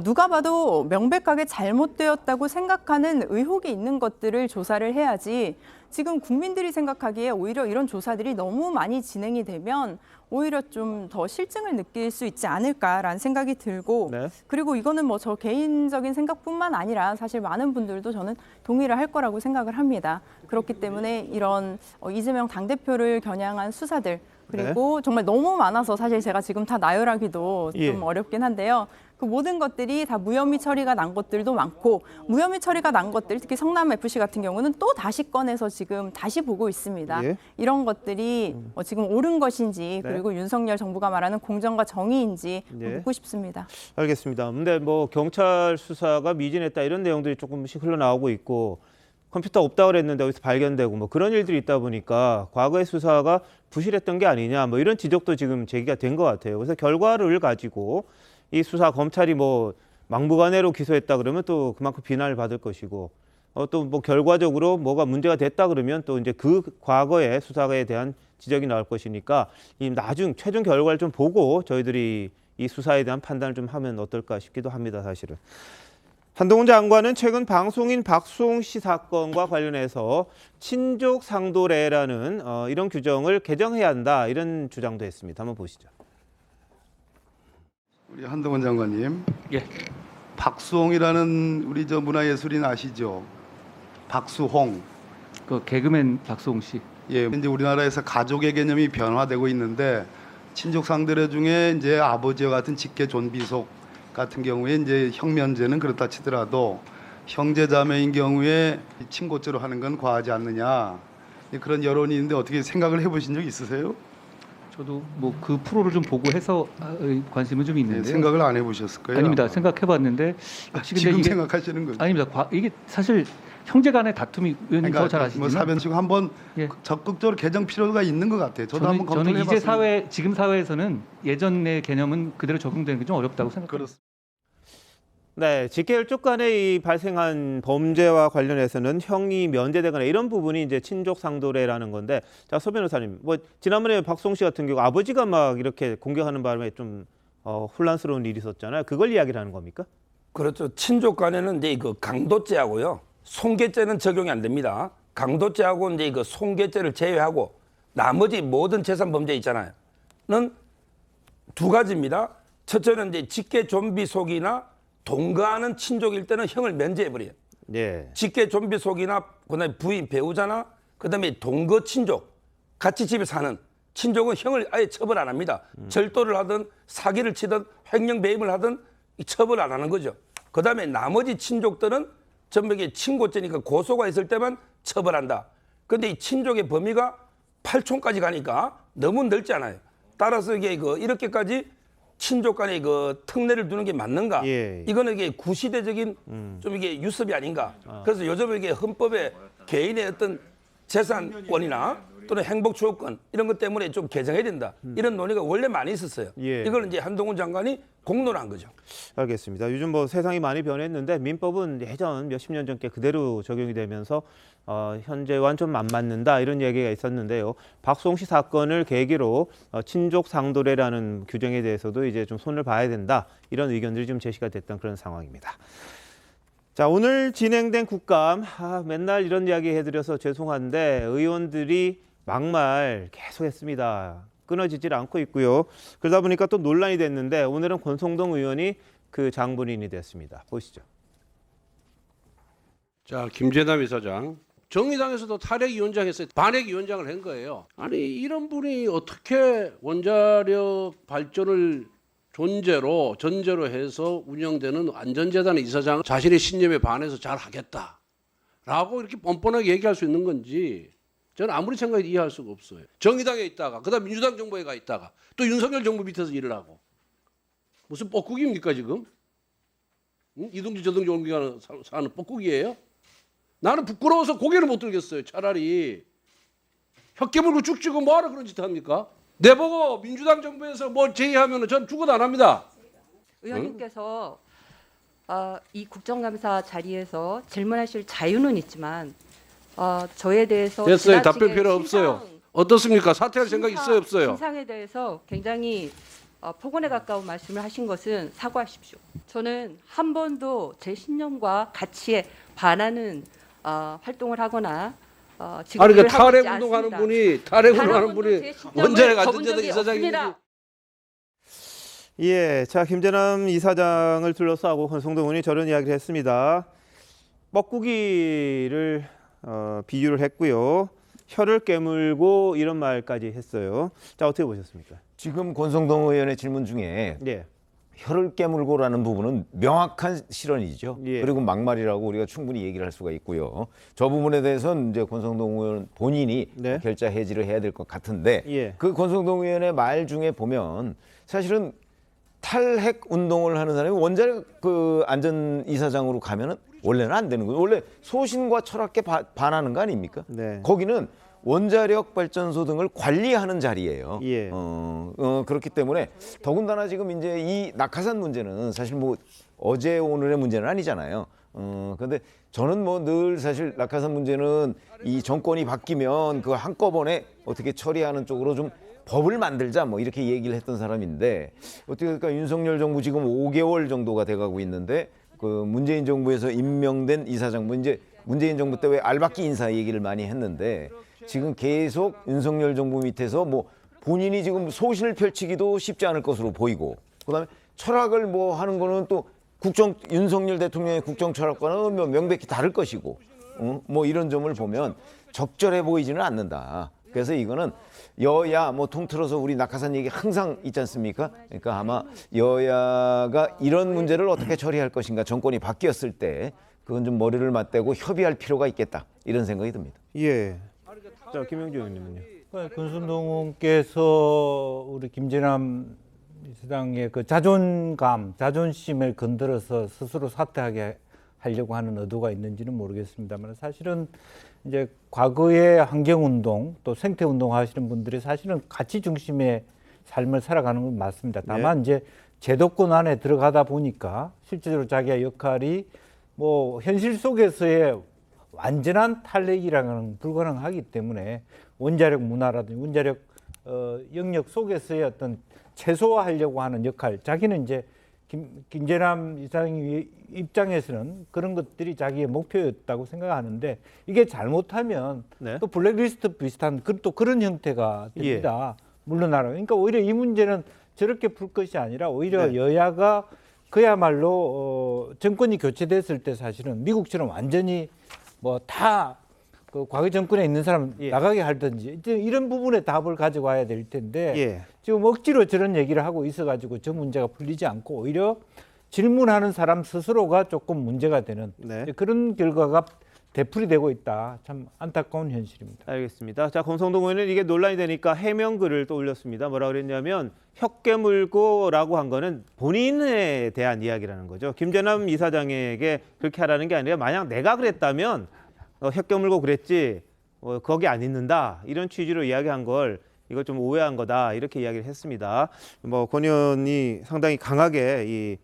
누가 봐도 명백하게 잘못되었다고 생각하는 의혹이 있는 것들을 조사를 해야지 지금 국민들이 생각하기에 오히려 이런 조사들이 너무 많이 진행이 되면 오히려 좀 더 실증을 느낄 수 있지 않을까라는 생각이 들고 그리고 이거는 뭐 저 개인적인 생각뿐만 아니라 사실 많은 분들도 저는 동의를 할 거라고 생각을 합니다. 그렇기 때문에 이런 이재명 당대표를 겨냥한 수사들 그리고 정말 너무 많아서 사실 제가 지금 다 나열하기도 좀 어렵긴 한데요. 그 모든 것들이 다 무혐의 처리가 난 것들도 많고 무혐의 처리가 난 것들 특히 성남 FC 같은 경우는 또 다시 꺼내서 지금 다시 보고 있습니다. 이런 것들이 지금 옳은 것인지 그리고 윤석열 정부가 말하는 공정과 정의인지 묻고 싶습니다. 알겠습니다. 근데 뭐 경찰 수사가 미진했다 이런 내용들이 조금씩 흘러나오고 있고 컴퓨터 없다고 그랬는데 어디서 발견되고 뭐 그런 일들이 있다 보니까 과거의 수사가 부실했던 게 아니냐 뭐 이런 지적도 지금 제기가 된 것 같아요. 그래서 결과를 가지고 이 수사 검찰이 뭐 막무가내로 기소했다 그러면 또 그만큼 비난을 받을 것이고 또 뭐 결과적으로 뭐가 문제가 됐다 그러면 또 이제 그 과거의 수사에 대한 지적이 나올 것이니까 이 최종 결과를 좀 보고 저희들이 이 수사에 대한 판단을 좀 하면 어떨까 싶기도 합니다. 사실은. 한동훈 장관은 최근 방송인 박수홍 씨 사건과 관련해서 친족 상도례라는 이런 규정을 개정해야 한다 이런 주장도 했습니다. 한번 보시죠. 우리 한동훈 장관님. 예. 박수홍이라는 우리 저 문화예술인 아시죠? 박수홍. 그 개그맨 박수홍 씨. 예, 이제 우리나라에서 가족의 개념이 변화되고 있는데 친족 상대례 중에 이제 아버지와 같은 직계 존비속 같은 경우에 이제 형면제는 그렇다 치더라도 형제자매인 경우에 친고죄로 하는 건 과하지 않느냐 그런 여론이 있는데 어떻게 생각을 해보신 적 있으세요? 저도 뭐 그 프로를 좀 보고 해서 관심은 좀 있는데 생각을 안 해보셨을 거예요. 아닙니다. 생각해봤는데 지금 이게, 생각하시는 거죠? 아닙니다. 이게 사실 형제간의 다툼이 의원님 더 잘 아시지만 뭐 사변식 한번 적극적으로 개정 필요가 있는 것 같아요. 저는 한번 검토를 해봤습니다. 저는 이제 지금 사회에서는 예전의 개념은 그대로 적용되는 게 좀 어렵다고 생각합니다. 네, 직계혈족 간에 이 발생한 범죄와 관련해서는 형이 면제되거나 이런 부분이 이제 친족 상도례라는 건데, 자, 서 변호사님, 뭐 지난번에 박송 씨 같은 경우 아버지가 막 이렇게 공격하는 바람에 좀 혼란스러운 일이 있었잖아요. 그걸 이야기를 하는 겁니까? 그렇죠. 친족 간에는 이제 그 강도죄하고요, 손괴죄는 적용이 안 됩니다. 강도죄하고 이제 그 손괴죄를 제외하고 나머지 모든 재산 범죄 있잖아요.는 두 가지입니다. 첫째는 이제 직계 좀비 속이나 동거하는 친족일 때는 형을 면제해 버려요. 예. 직계 좀비 속이나 그다음에 부인 배우자나 그다음에 동거 친족 같이 집에 사는 친족은 형을 아예 처벌 안 합니다. 절도를 하든 사기를 치든 횡령 배임을 하든 처벌 안 하는 거죠. 그다음에 나머지 친족들은 전부 이게 친고죄니까 고소가 있을 때만 처벌한다. 근데 이 친족의 범위가 8촌까지 가니까 너무 넓지 않아요. 따라서 이게 이렇게까지 친족 간에 특례를 두는 게 맞는가? 예. 이거는 이게 구시대적인 좀 이게 유습이 아닌가? 그래서 요즘 이게 헌법에 개인의 어떤 재산권이나 또는 행복추호권 이런 것 때문에 좀 개정해야 된다. 이런 논의가 원래 많이 있었어요. 예. 이걸 이제 한동훈 장관이 공론한 거죠. 알겠습니다. 요즘 뭐 세상이 많이 변했는데 민법은 예전 몇십 년 전께 그대로 적용이 되면서 현재와는 좀 안 맞는다 이런 얘기가 있었는데요. 박송 씨 사건을 계기로 친족 상도례라는 규정에 대해서도 이제 좀 손을 봐야 된다 이런 의견들이 좀 제시가 됐던 그런 상황입니다. 자, 오늘 진행된 국감 맨날 이런 이야기 해드려서 죄송한데 의원들이 막말 계속했습니다. 끊어지질 않고 있고요. 그러다 보니까 또 논란이 됐는데 오늘은 권성동 의원이 그 장본인이 됐습니다. 보시죠. 자, 김재남 이사장. 정의당에서도 탈핵위원장 했어요. 반핵위원장을 한 거예요. 아니 이런 분이 어떻게 원자력 발전을 전제로 해서 운영되는 안전재단의 이사장 자신의 신념에 반해서 잘 하겠다라고 이렇게 뻔뻔하게 얘기할 수 있는 건지 저는 아무리 생각해도 이해할 수가 없어요. 정의당에 있다가 그다음 민주당 정부에 가 있다가 또 윤석열 정부 밑에서 일을 하고 무슨 뻐꾸기입니까 지금? 응? 이동주 저동주 옮기가 사는 뻐꾸기예요? 나는 부끄러워서 고개를 못 들겠어요. 차라리 혀 깨물고 쭉 찍고 뭐하러 그런 짓 합니까? 내보고 민주당 정부에서 뭐 제의하면 전 죽어도 안 합니다. 의원님께서 이 국정감사 자리에서 질문하실 자유는 있지만 저에 대해서 됐어요. 답변 필요 없어요. 어떻습니까? 사퇴할 생각 있어요, 없어요? 진상에 대해서 굉장히 폭언에 가까운 말씀을 하신 것은 사과하십시오. 저는 한 번도 제 신념과 가치에 반하는 활동을 하거나 지금 아니 그 탈핵 운동하는 분이 원자력 안전재단 이사장이 예, 자 김재남 이사장을 둘러싸고 권성동 의원이 저런 이야기를 했습니다. 뻐꾸기를 비유를 했고요. 혀를 깨물고 이런 말까지 했어요. 자, 어떻게 보셨습니까? 지금 권성동 의원의 질문 중에 예. 혀를 깨물고라는 부분은 명확한 실언이죠. 예. 그리고 막말이라고 우리가 충분히 얘기를 할 수가 있고요. 저 부분에 대해서는 이제 권성동 의원 본인이 결자 해지를 해야 될 것 같은데 예. 그 권성동 의원의 말 중에 보면 사실은 탈핵 운동을 하는 사람이 원자력 그 안전 이사장으로 가면은 원래는 안 되는 거예요. 원래 소신과 철학에 반하는 거 아닙니까? 네. 거기는 원자력 발전소 등을 관리하는 자리예요. 예. 그렇기 때문에 더군다나 지금 이제 이 낙하산 문제는 사실 뭐 어제 오늘의 문제는 아니잖아요. 그런데 저는 뭐 늘 사실 낙하산 문제는 이 정권이 바뀌면 그 한꺼번에 어떻게 처리하는 쪽으로 좀 법을 만들자 뭐 이렇게 얘기를 했던 사람인데 어떻게 그러니까 윤석열 정부 지금 5개월 정도가 돼가고 있는데 그 문재인 정부에서 임명된 이사장 뭐 이제 문재인 정부 때 왜 알박기 인사 얘기를 많이 했는데 지금 계속 윤석열 정부 밑에서 뭐 본인이 지금 소신을 펼치기도 쉽지 않을 것으로 보이고 그다음에 철학을 뭐 하는 거는 또 윤석열 대통령의 국정 철학과는 뭐 명백히 다를 것이고 뭐 이런 점을 보면 적절해 보이지는 않는다. 그래서 이거는 여야 뭐 통틀어서 우리 낙하산 얘기 항상 있지 않습니까? 그러니까 아마 여야가 이런 문제를 어떻게 처리할 것인가 정권이 바뀌었을 때 그건 좀 머리를 맞대고 협의할 필요가 있겠다 이런 생각이 듭니다. 예. 자 김영주 의원님은요. 권성동 의원께서 우리 김재남 이사장의 그 자존심을 건드려서 스스로 사퇴하게 하려고 하는 의도가 있는지는 모르겠습니다만 사실은 이제 과거의 환경운동 또 생태운동 하시는 분들이 사실은 가치 중심의 삶을 살아가는 건 맞습니다. 다만 이제 제도권 안에 들어가다 보니까 실제로 자기의 역할이 뭐 현실 속에서의 완전한 탈레기랑은 불가능하기 때문에 원자력 문화라든지 원자력 영역 속에서의 어떤 최소화하려고 하는 역할, 자기는 이제 김재남 이사장의 입장에서는 그런 것들이 자기의 목표였다고 생각하는데 이게 잘못하면 또 블랙리스트 비슷한 또 그런 형태가 됩니다. 물러나라. 그러니까 오히려 이 문제는 저렇게 풀 것이 아니라 오히려 여야가 그야말로 정권이 교체됐을 때 사실은 미국처럼 완전히 뭐 다 그 과거 정권에 있는 사람 나가게 할든지 이런 부분에 답을 가져와야 될 텐데 지금 억지로 저런 얘기를 하고 있어가지고 저 문제가 풀리지 않고 오히려 질문하는 사람 스스로가 조금 문제가 되는 그런 결과가 되풀이되고 있다. 참 안타까운 현실입니다. 알겠습니다. 자, 권성동 의원은 이게 논란이 되니까 해명글을 또 올렸습니다. 뭐라 그랬냐면 혀 깨물고라고 한 거는 본인에 대한 이야기라는 거죠. 김재남 이사장에게 그렇게 하라는 게 아니라 만약 내가 그랬다면 혀 깨물고 그랬지 거기 안 있는다 이런 취지로 이야기한 걸 이거 좀 오해한 거다 이렇게 이야기를 했습니다. 뭐 권 의원이 상당히 강하게 이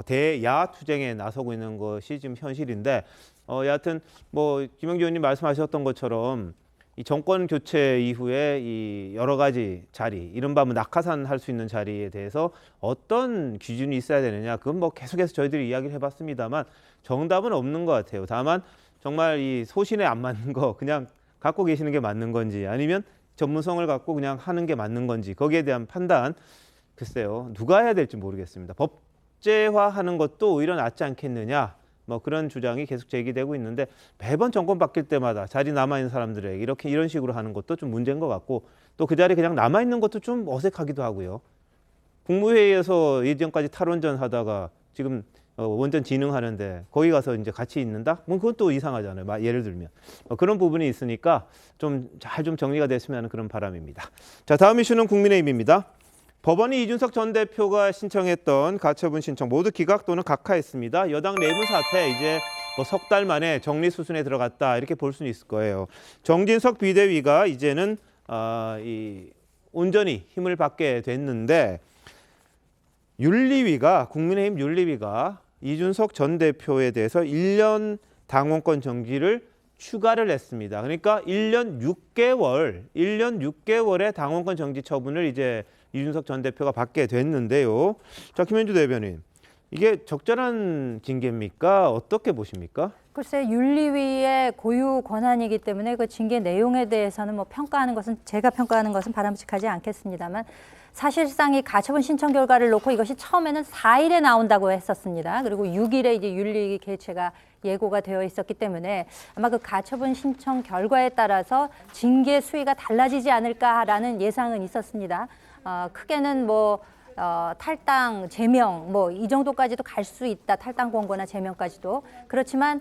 대야 투쟁에 나서고 있는 것이 지금 현실인데 여하튼 뭐 김영주 의원님 말씀하셨던 것처럼 이 정권 교체 이후에 이 여러 가지 자리, 이른바 뭐 낙하산 할 수 있는 자리에 대해서 어떤 기준이 있어야 되느냐, 그건 뭐 계속해서 저희들이 이야기를 해봤습니다만 정답은 없는 것 같아요. 다만 정말 이 소신에 안 맞는 거 그냥 갖고 계시는 게 맞는 건지 아니면 전문성을 갖고 그냥 하는 게 맞는 건지 거기에 대한 판단 글쎄요 누가 해야 될지 모르겠습니다. 법제화하는 것도 오히려 낫지 않겠느냐. 뭐 그런 주장이 계속 제기되고 있는데 매번 정권 바뀔 때마다 자리 남아있는 사람들에게 이런 식으로 하는 것도 좀 문제인 것 같고 또 그 자리에 그냥 남아있는 것도 좀 어색하기도 하고요. 국무회의에서 예전까지 탈원전 하다가 지금 원전 진흥하는데 거기 가서 이제 같이 있는다? 뭐 그건 또 이상하잖아요. 예를 들면 그런 부분이 있으니까 좀 잘 좀 정리가 됐으면 하는 그런 바람입니다. 자, 다음 이슈는 국민의힘입니다. 법원이 이준석 전 대표가 신청했던 가처분 신청 모두 기각 또는 각하했습니다. 여당 내분 사태 이제 뭐 석 달 만에 정리 수순에 들어갔다 이렇게 볼 수는 있을 거예요. 정진석 비대위가 이제는 온전히 힘을 받게 됐는데 국민의힘 윤리위가 이준석 전 대표에 대해서 1년 당원권 정지를 추가를 했습니다. 그러니까 1년 6개월의 당원권 정지 처분을 이제 이준석 전 대표가 받게 됐는데요. 자, 김현주 대변인, 이게 적절한 징계입니까? 어떻게 보십니까? 글쎄, 윤리위의 고유 권한이기 때문에 그 징계 내용에 대해서는 뭐 제가 평가하는 것은 바람직하지 않겠습니다만 사실상 이 가처분 신청 결과를 놓고 이것이 처음에는 4일에 나온다고 했었습니다. 그리고 6일에 이제 윤리 개최가 예고가 되어 있었기 때문에 아마 그 가처분 신청 결과에 따라서 징계 수위가 달라지지 않을까라는 예상은 있었습니다. 크게는 뭐 탈당, 제명 뭐 이 정도까지도 갈 수 있다. 탈당 권고나 제명까지도. 그렇지만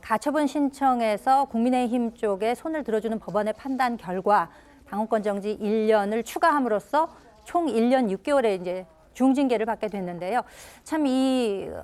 가처분 신청에서 국민의힘 쪽에 손을 들어주는 법원의 판단 결과 당원권 정지 1년을 추가함으로써 총 1년 6개월의 이제 중징계를 받게 됐는데요. 참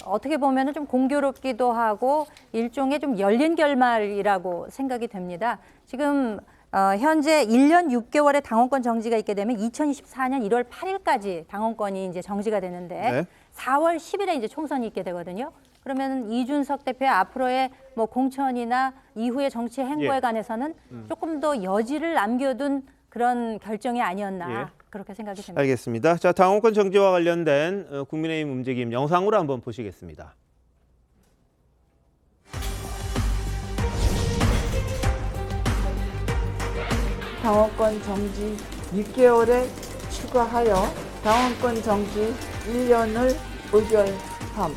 어떻게 보면은 좀 공교롭기도 하고 일종의 좀 열린 결말이라고 생각이 됩니다. 지금 현재 1년 6개월의 당원권 정지가 있게 되면 2024년 1월 8일까지 당원권이 이제 정지가 되는데 4월 10일에 이제 총선이 있게 되거든요. 그러면 이준석 대표의 앞으로의 뭐 공천이나 이후의 정치 행보에 관해서는 조금 더 여지를 남겨둔 그런 결정이 아니었나 그렇게 생각이 됩니다. 알겠습니다. 자, 당원권 정지와 관련된 국민의힘 움직임 영상으로 한번 보시겠습니다. 당원권 정지 6개월에 추가하여 당원권 정지 1년을 의결함.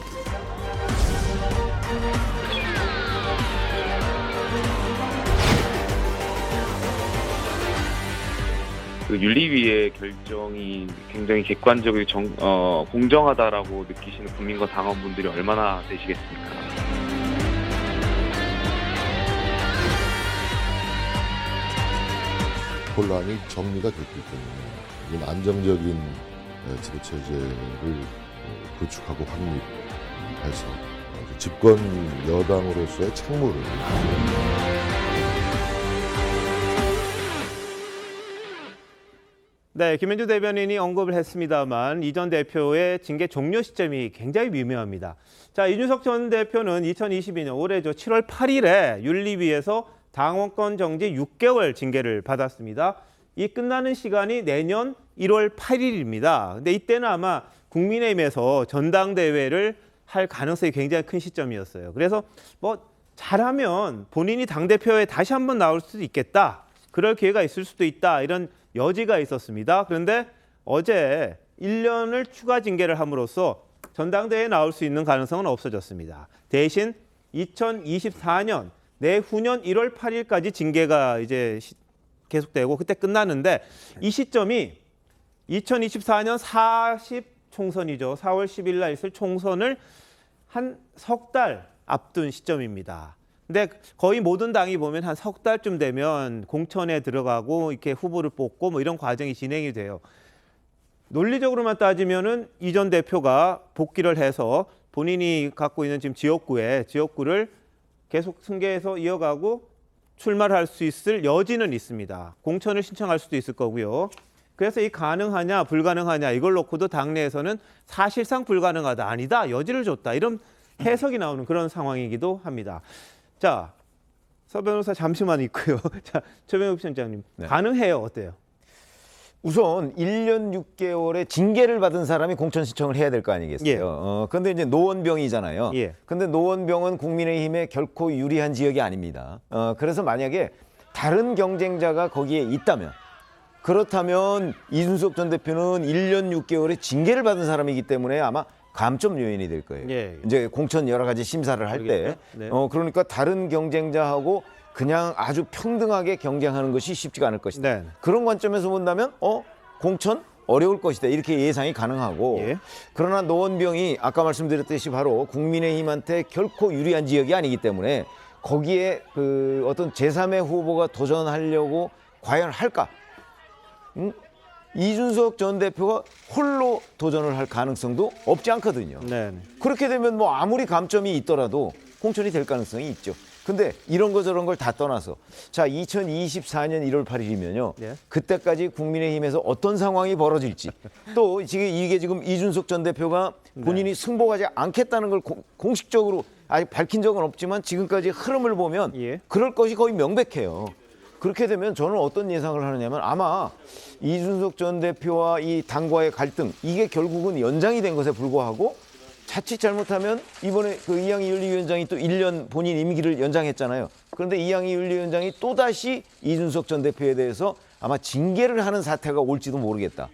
그 윤리위의 결정이 굉장히 객관적이고 공정하다라고 느끼시는 국민과 당원분들이 얼마나 되시겠습니까? 혼란이 정리가 됐기 때문에 안정적인 지배체제를 구축하고 확립해서 집권 여당으로서의 책무를 네, 김현주 대변인이 언급을 했습니다만 이 전 대표의 징계 종료 시점이 굉장히 미묘합니다. 자, 이준석 전 대표는 2022년 올해죠. 7월 8일에 윤리위에서 당원권 정지 6개월 징계를 받았습니다. 이 끝나는 시간이 내년 1월 8일입니다. 근데 이때는 아마 국민의힘에서 전당대회를 할 가능성이 굉장히 큰 시점이었어요. 그래서 뭐 잘하면 본인이 당대표에 다시 한번 나올 수도 있겠다. 그럴 기회가 있을 수도 있다. 이런 여지가 있었습니다. 그런데 어제 1년을 추가 징계를 함으로써 전당대회에 나올 수 있는 가능성은 없어졌습니다. 대신 2024년 내후년 1월 8일까지 징계가 이제 계속되고 그때 끝나는데 이 시점이 2024년 40 총선이죠. 4월 10일 날 있을 총선을 한 석 달 앞둔 시점입니다. 근데 거의 모든 당이 보면 한 석 달쯤 되면 공천에 들어가고 이렇게 후보를 뽑고 뭐 이런 과정이 진행이 돼요. 논리적으로만 따지면은 이 전 대표가 복귀를 해서 본인이 갖고 있는 지금 지역구를 계속 승계해서 이어가고 출마를 할 수 있을 여지는 있습니다. 공천을 신청할 수도 있을 거고요. 그래서 이 가능하냐 불가능하냐 이걸 놓고도 당내에서는 사실상 불가능하다 아니다 여지를 줬다 이런 해석이 나오는 그런 상황이기도 합니다. 자, 서 변호사 잠시만 있고요. 자, 최병욱 실장님 가능해요 어때요? 우선 1년 6개월의 징계를 받은 사람이 공천 신청을 해야 될 거 아니겠어요. 예. 그런데 이제 노원병이잖아요. 예. 근데 노원병은 국민의힘에 결코 유리한 지역이 아닙니다. 그래서 만약에 다른 경쟁자가 거기에 있다면 그렇다면 이준석 전 대표는 1년 6개월의 징계를 받은 사람이기 때문에 아마 감점 요인이 될 거예요. 예. 이제 공천 여러 가지 심사를 할 때. 네. 그러니까 다른 경쟁자하고 그냥 아주 평등하게 경쟁하는 것이 쉽지가 않을 것이다. 네. 그런 관점에서 본다면 공천 어려울 것이다. 이렇게 예상이 가능하고 예. 그러나 노원병이 아까 말씀드렸듯이 바로 국민의힘한테 결코 유리한 지역이 아니기 때문에 거기에 그 어떤 제3의 후보가 도전하려고 과연 할까? 이준석 전 대표가 홀로 도전을 할 가능성도 없지 않거든요. 네. 그렇게 되면 뭐 아무리 감점이 있더라도 공천이 될 가능성이 있죠. 근데 이런 거 저런 걸 다 떠나서 자 2024년 1월 8일이면요. 네. 그때까지 국민의힘에서 어떤 상황이 벌어질지 또 지금 이준석 전 대표가 본인이 승복하지 않겠다는 걸 공식적으로 아직 밝힌 적은 없지만 지금까지 흐름을 보면 예. 그럴 것이 거의 명백해요. 그렇게 되면 저는 어떤 예상을 하느냐면 아마 이준석 전 대표와 이 당과의 갈등 이게 결국은 연장이 된 것에 불과하고 자칫 잘못하면 이번에 그 이양희 윤리위원장이 또 1년 본인 임기를 연장했잖아요. 그런데 이양희 윤리위원장이 또다시 이준석 전 대표에 대해서 아마 징계를 하는 사태가 올지도 모르겠다.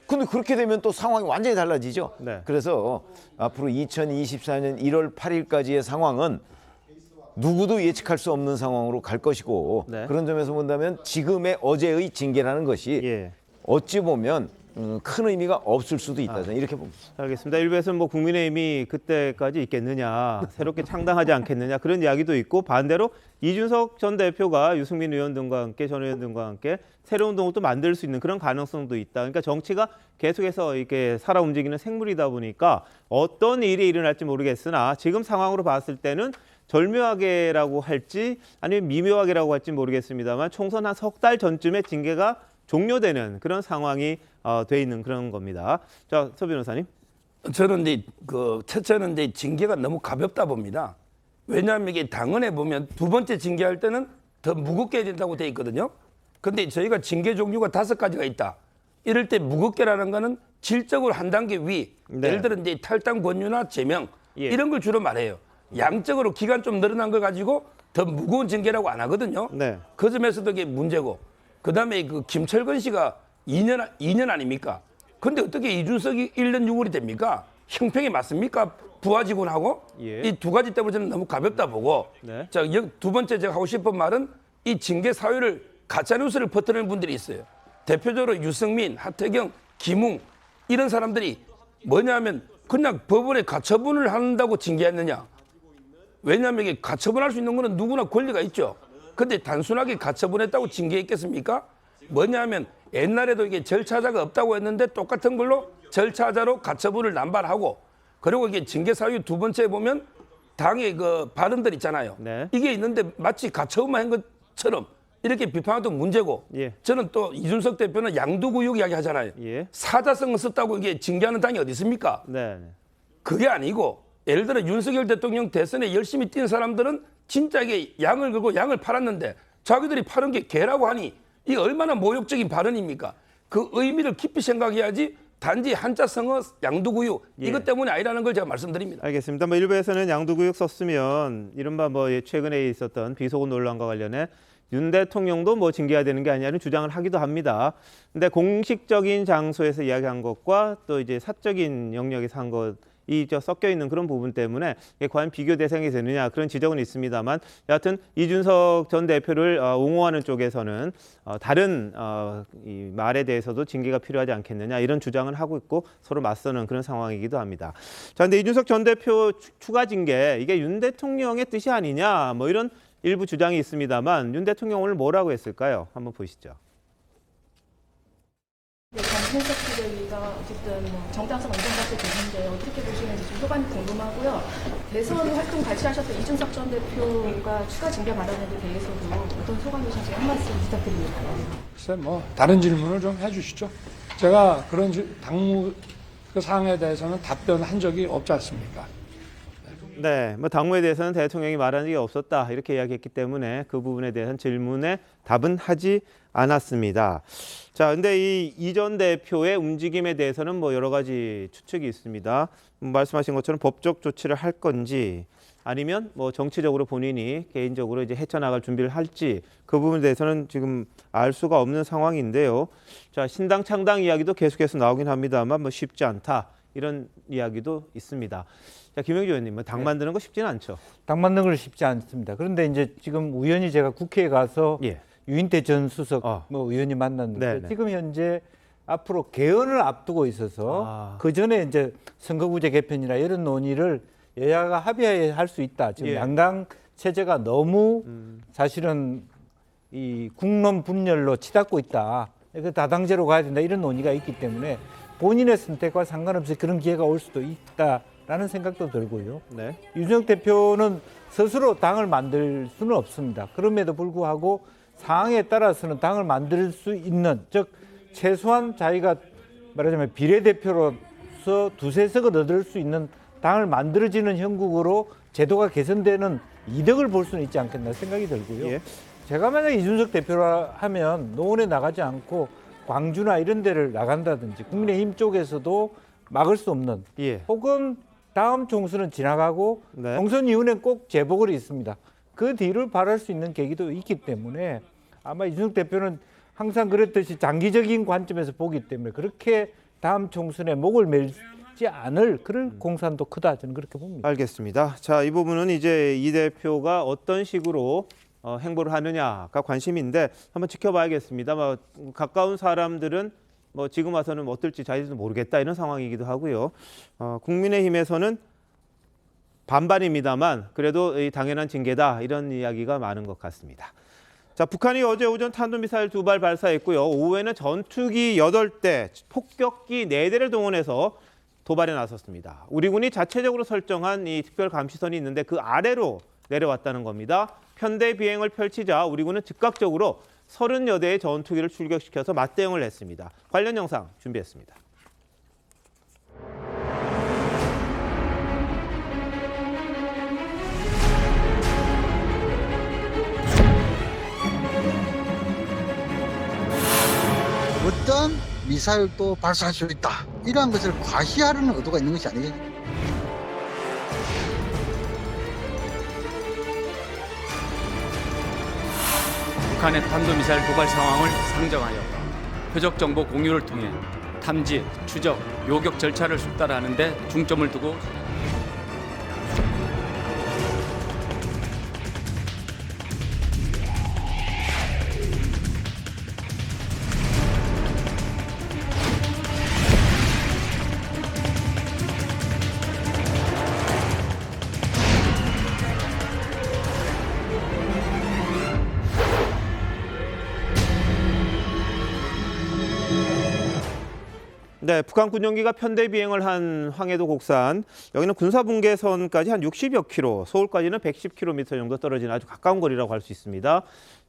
근데 그렇게 되면 또 상황이 완전히 달라지죠. 네. 그래서 앞으로 2024년 1월 8일까지의 상황은 누구도 예측할 수 없는 상황으로 갈 것이고 네. 그런 점에서 본다면 지금의 어제의 징계라는 것이 예. 어찌 보면 큰 의미가 없을 수도 있다. 저는 이렇게 봅니다. 알겠습니다. 일부에서는 뭐 국민의힘이 그때까지 있겠느냐, 새롭게 창당하지 않겠느냐 그런 이야기도 있고 반대로 이준석 전 대표가 유승민 의원 등과 함께 전 의원 등과 함께 새로운 동력도 만들 수 있는 그런 가능성도 있다. 그러니까 정치가 계속해서 이렇게 살아 움직이는 생물이다 보니까 어떤 일이 일어날지 모르겠으나 지금 상황으로 봤을 때는 절묘하게라고 할지 아니면 미묘하게라고 할지 모르겠습니다만 총선 한 석 달 전쯤에 징계가 종료되는 그런 상황이 돼 있는 그런 겁니다. 자, 서 변호사님. 저는 이제 첫째는 이제 징계가 너무 가볍다 봅니다. 왜냐하면 이게 당헌에 보면 두 번째 징계할 때는 더 무겁게 해야 된다고 돼 있거든요. 근데 저희가 징계 종류가 5가지가 있다. 이럴 때 무겁게라는 거는 질적으로 한 단계 위. 네. 예를 들어 이제 탈당 권유나 제명 예. 이런 걸 주로 말해요. 양적으로 기간 좀 늘어난 걸 가지고 더 무거운 징계라고 안 하거든요. 네. 그 점에서도 이게 문제고. 그다음에 그 김철근 씨가 2년 아닙니까? 근데 어떻게 이준석이 1년 6월이 됩니까? 형평이 맞습니까? 부하직원하고 예. 이 두 가지 때문에 저는 너무 가볍다 보고. 네. 자, 두 번째 제가 하고 싶은 말은 이 징계 사유를 가짜뉴스를 퍼뜨리는 분들이 있어요. 대표적으로 유승민, 하태경, 김웅 이런 사람들이 뭐냐면 그냥 법원에 가처분을 한다고 징계했느냐. 왜냐하면 이게 가처분할 수 있는 거는 누구나 권리가 있죠. 근데 단순하게 가처분했다고 징계했겠습니까? 뭐냐면 옛날에도 이게 절차자가 없다고 했는데 똑같은 걸로 절차자로 가처분을 남발하고 그리고 이게 징계 사유 두 번째 보면 당의 그 발언들 있잖아요. 네. 이게 있는데 마치 가처분만 한 것처럼 이렇게 비판해도 문제고 예. 저는 또 이준석 대표는 양두구육 이야기 하잖아요. 예. 사자성어 썼다고 이게 징계하는 당이 어디 있습니까? 네. 그게 아니고 예를 들어 윤석열 대통령 대선에 열심히 뛴 사람들은 진짜 이게 양을 걸고 양을 팔았는데 자기들이 파는 게 개라고 하니 이게 얼마나 모욕적인 발언입니까? 그 의미를 깊이 생각해야지 단지 한자성어 양두구육 예. 이것 때문에 아니라는 걸 제가 말씀드립니다. 알겠습니다. 뭐 일부에서는 양두구육 썼으면 이른바 뭐 최근에 있었던 비속어 논란과 관련해 윤 대통령도 뭐 징계해야 되는 게 아니냐는 주장을 하기도 합니다. 근데 공식적인 장소에서 이야기한 것과 또 이제 사적인 영역에서 한 것이 섞여 있는 그런 부분 때문에 이게 과연 비교 대상이 되느냐 그런 지적은 있습니다만 여하튼 이준석 전 대표를 옹호하는 쪽에서는 다른 이 말에 대해서도 징계가 필요하지 않겠느냐 이런 주장을 하고 있고 서로 맞서는 그런 상황이기도 합니다. 자, 근데 이준석 전 대표 추가 징계 이게 윤 대통령의 뜻이 아니냐 뭐 이런 일부 주장이 있습니다만 윤 대통령 오늘 뭐라고 했을까요? 한번 보시죠. 정세석기대위가 어쨌든 뭐 정당성 인정받게 됐는데 어떻게 보시는지 좀 소감이 궁금하고요. 대선 활동 같이 하셨던 이준석 전 대표가 추가 징계 받았는 데 대해서도 어떤 소감이신지 한 말씀 부탁드립니다. 글쎄 뭐 다른 질문을 좀 해주시죠. 제가 그런 당무 그 사항에 대해서는 답변한 적이 없지 않습니까? 네, 뭐 당무에 대해서는 대통령이 말한 적이 없었다 이렇게 이야기했기 때문에 그 부분에 대한 질문에 답은 하지 않았습니다. 자, 근데 이 전 대표의 움직임에 대해서는 뭐 여러 가지 추측이 있습니다. 말씀하신 것처럼 법적 조치를 할 건지 아니면 뭐 정치적으로 본인이 개인적으로 이제 헤쳐나갈 준비를 할지 그 부분에 대해서는 지금 알 수가 없는 상황인데요. 자, 신당 창당 이야기도 계속해서 나오긴 합니다만 뭐 쉽지 않다 이런 이야기도 있습니다. 자, 김영주 의원님, 뭐 당 만드는 거 쉽지는 않죠. 당 만드는 건 쉽지 않습니다. 그런데 이제 지금 우연히 제가 국회에 가서 예. 유인태 전 수석 뭐 의원이 만났는데 네네. 지금 현재 앞으로 개헌을 앞두고 있어서 그 전에 이제 선거구제 개편이나 이런 논의를 여야가 합의할 수 있다. 지금 예. 양당 체제가 너무 사실은 이 국론 분열로 치닫고 있다. 그 다당제로 가야 된다. 이런 논의가 있기 때문에 본인의 선택과 상관없이 그런 기회가 올 수도 있다라는 생각도 들고요. 네. 이준석 대표는 스스로 당을 만들 수는 없습니다. 그럼에도 불구하고 상황에 따라서는 당을 만들 수 있는, 즉 최소한 자기가 말하자면 비례대표로서 두세 석을 얻을 수 있는 당을 만들어지는 형국으로 제도가 개선되는 이득을 볼 수는 있지 않겠나 생각이 들고요. 예. 제가 만약에 이준석 대표라 하면 노원에 나가지 않고 광주나 이런 데를 나간다든지 국민의힘 쪽에서도 막을 수 없는 예. 혹은 다음 총선은 지나가고 네. 총선 이후에는 꼭 재보궐이 있습니다. 그 뒤를 바랄 수 있는 계기도 있기 때문에 아마 이준석 대표는 항상 그랬듯이 장기적인 관점에서 보기 때문에 그렇게 다음 총선에 목을 멜지 않을 그럴 공산도 크다 저는 그렇게 봅니다. 알겠습니다. 자, 이 부분은 이제 이 대표가 어떤 식으로 행보를 하느냐가 관심인데 한번 지켜봐야겠습니다. 뭐 가까운 사람들은 뭐 지금 와서는 어떨지 자기들도 모르겠다 이런 상황이기도 하고요. 국민의힘에서는 반반입니다만 그래도 이 당연한 징계다 이런 이야기가 많은 것 같습니다. 자, 북한이 어제 오전 탄도미사일 2발 발사했고요. 오후에는 전투기 8대, 폭격기 4대를 동원해서 도발에 나섰습니다. 우리 군이 자체적으로 설정한 이 특별 감시선이 있는데 그 아래로 내려왔다는 겁니다. 편대 비행을 펼치자 우리 군은 즉각적으로 30여 대의 전투기를 출격시켜서 맞대응을 했습니다. 관련 영상 준비했습니다. 어떤 미사일도 발사할 수 있다. 이러한 것을 과시하려는 의도가 있는 것이 아니겠죠. 북한의 탄도미사일 도발 상황을 상정하여 표적 정보 공유를 통해 탐지, 추적, 요격 절차를 숙달하는 데 중점을 두고 네, 북한 군용기가 편대 비행을 한 황해도 곡산, 여기는 군사분계선까지 한 60여 킬로, 서울까지는 110km 정도 떨어진 아주 가까운 거리라고 할 수 있습니다.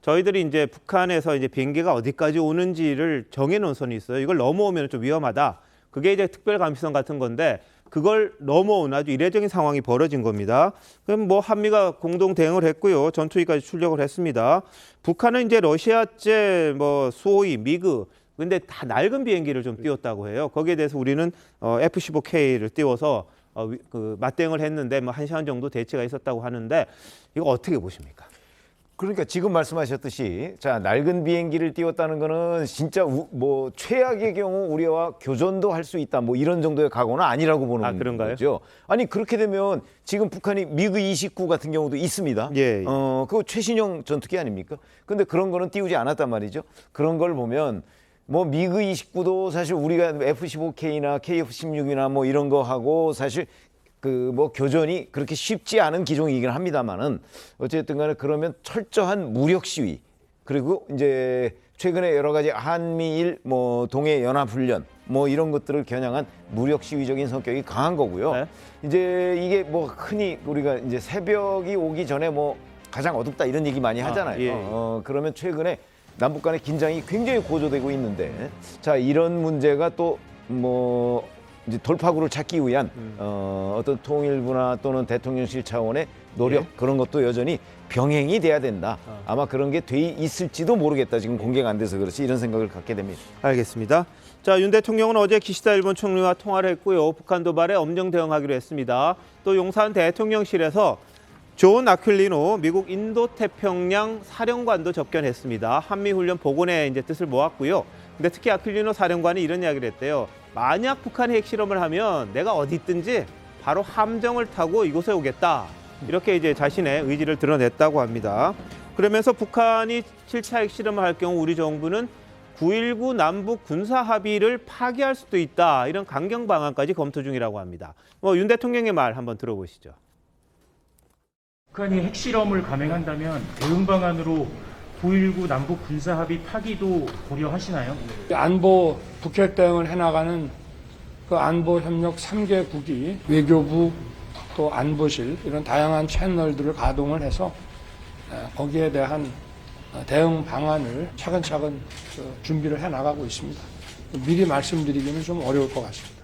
저희들이 이제 북한에서 이제 비행기가 어디까지 오는지를 정해놓은 선이 있어요. 이걸 넘어오면 좀 위험하다. 그게 이제 특별 감시선 같은 건데 그걸 넘어온 아주 이례적인 상황이 벌어진 겁니다. 그럼 뭐 한미가 공동 대응을 했고요. 전투기까지 출력을 했습니다. 북한은 이제 러시아제 뭐 수호이, 미그 근데 다 낡은 비행기를 좀 띄웠다고 해요. 거기에 대해서 우리는 F-15K를 띄워서 맞대응을 했는데 뭐 1시간 정도 대치가 있었다고 하는데 이거 어떻게 보십니까? 그러니까 지금 말씀하셨듯이 자 낡은 비행기를 띄웠다는 거는 진짜 뭐 최악의 경우 우리와 교전도 할 수 있다 뭐 이런 정도의 각오는 아니라고 보는 그런가요? 거죠. 아니 그렇게 되면 지금 북한이 미그 29 같은 경우도 있습니다. 예. 그거 최신형 전투기 아닙니까? 근데 그런 거는 띄우지 않았단 말이죠. 그런 걸 보면 뭐 미그 29도 사실 우리가 F-15K나 KF-16이나 뭐 이런 거 하고 사실 뭐 교전이 그렇게 쉽지 않은 기종이긴 합니다만은 어쨌든 간에 그러면 철저한 무력 시위 그리고 이제 최근에 여러 가지 한미일 뭐 동해 연합 훈련 뭐 이런 것들을 겨냥한 무력 시위적인 성격이 강한 거고요. 네. 이제 이게 뭐 흔히 우리가 이제 새벽이 오기 전에 뭐 가장 어둡다 이런 얘기 많이 하잖아요. 예. 그러면 최근에 남북 간의 긴장이 굉장히 고조되고 있는데 자 이런 문제가 또 뭐 이제 돌파구를 찾기 위한 어떤 통일부나 또는 대통령실 차원의 노력 그런 것도 여전히 병행이 돼야 된다. 아마 그런 게 돼 있을지도 모르겠다. 지금 공개가 안 돼서 그렇지 이런 생각을 갖게 됩니다. 알겠습니다. 자, 윤 대통령은 어제 기시다 일본 총리와 통화를 했고요. 북한 도발에 엄정 대응하기로 했습니다. 또 용산 대통령실에서 존 아퀼리노 미국 인도태평양 사령관도 접견했습니다. 한미훈련 복원에 이제 뜻을 모았고요. 근데 특히 아퀼리노 사령관이 이런 이야기를 했대요. 만약 북한이 핵실험을 하면 내가 어디 있든지 바로 함정을 타고 이곳에 오겠다. 이렇게 이제 자신의 의지를 드러냈다고 합니다. 그러면서 북한이 7차 핵실험을 할 경우 우리 정부는 9.19 남북 군사 합의를 파기할 수도 있다. 이런 강경 방안까지 검토 중이라고 합니다. 윤 대통령의 말 한번 들어보시죠. 북한이 핵실험을 감행한다면 대응 방안으로 9.19 남북 군사 합의 파기도 고려하시나요? 안보 북핵 대응을 해나가는 그 안보 협력 3개국이 외교부 또 안보실 이런 다양한 채널들을 가동을 해서 거기에 대한 대응 방안을 차근차근 준비를 해나가고 있습니다. 미리 말씀드리기는 좀 어려울 것 같습니다.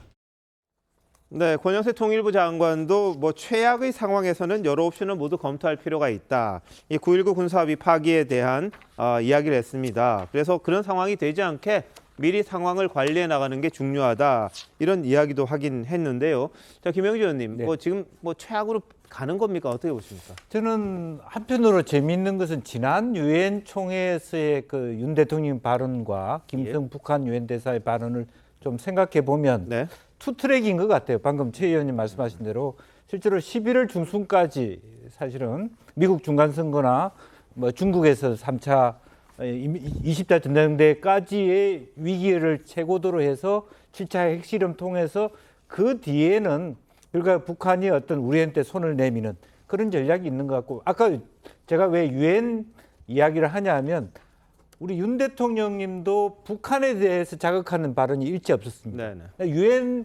네, 권영세 통일부 장관도 뭐 최악의 상황에서는 여러 옵션을 모두 검토할 필요가 있다. 이 9.19 군사합의 파기에 대한 이야기를 했습니다. 그래서 그런 상황이 되지 않게 미리 상황을 관리해 나가는 게 중요하다. 이런 이야기도 하긴 했는데요. 자, 김영주 의원님, 네. 지금 최악으로 가는 겁니까? 어떻게 보십니까? 저는 한편으로 재미있는 것은 지난 유엔 총회에서의 그 윤 대통령 발언과 김성 북한 유엔 대사의 발언을 좀 생각해 보면 투 트랙인 것 같아요. 방금 최 의원님 말씀하신 대로 실제로 11월 중순까지 사실은 미국 중간선거나 뭐 중국에서 3차 20대 전당대회까지의 위기를 최고도로 해서 7차 핵실험 통해서 그 뒤에는 그러니까 북한이 어떤 우리한테 손을 내미는 그런 전략이 있는 것 같고 아까 제가 왜 유엔 이야기를 하냐면 우리 윤 대통령님도 북한에 대해서 자극하는 발언이 일체 없었습니다. 유엔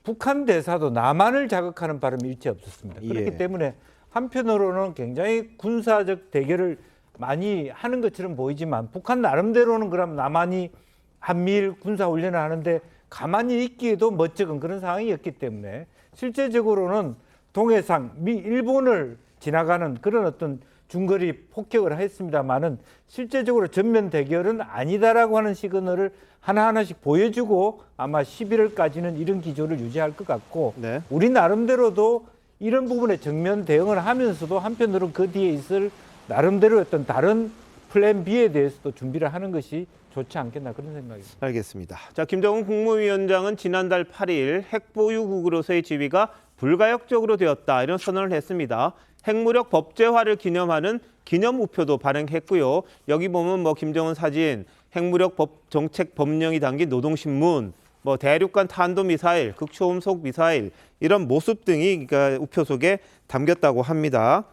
북한 대사도 남한을 자극하는 발언이 일체 없었습니다. 그렇기 때문에 한편으로는 굉장히 군사적 대결을 많이 하는 것처럼 보이지만 북한 나름대로는 그럼 남한이 한미일 군사훈련을 하는데 가만히 있기에도 멋쩍은 그런 상황이었기 때문에 실제적으로는 동해상 일본을 지나가는 그런 어떤 중거리 폭격을 했습니다만은 실제적으로 전면 대결은 아니다라고 하는 시그널을 하나하나씩 보여주고 아마 11월까지는 이런 기조를 유지할 것 같고 우리 나름대로도 이런 부분에 정면 대응을 하면서도 한편으로는 그 뒤에 있을 나름대로 어떤 다른 플랜 B에 대해서도 준비를 하는 것이 좋지 않겠나 그런 생각입니다. 알겠습니다. 자, 김정은 국무위원장은 지난달 8일 핵보유국으로서의 지위가 불가역적으로 되었다 이런 선언을 했습니다. 핵무력 법제화를 기념하는 기념우표도 발행했고요. 여기 보면 김정은 사진, 핵무력 정책 법령이 담긴 노동신문, 대륙간 탄도미사일, 극초음속 미사일 이런 모습 등이 그러니까 우표 속에 담겼다고 합니다.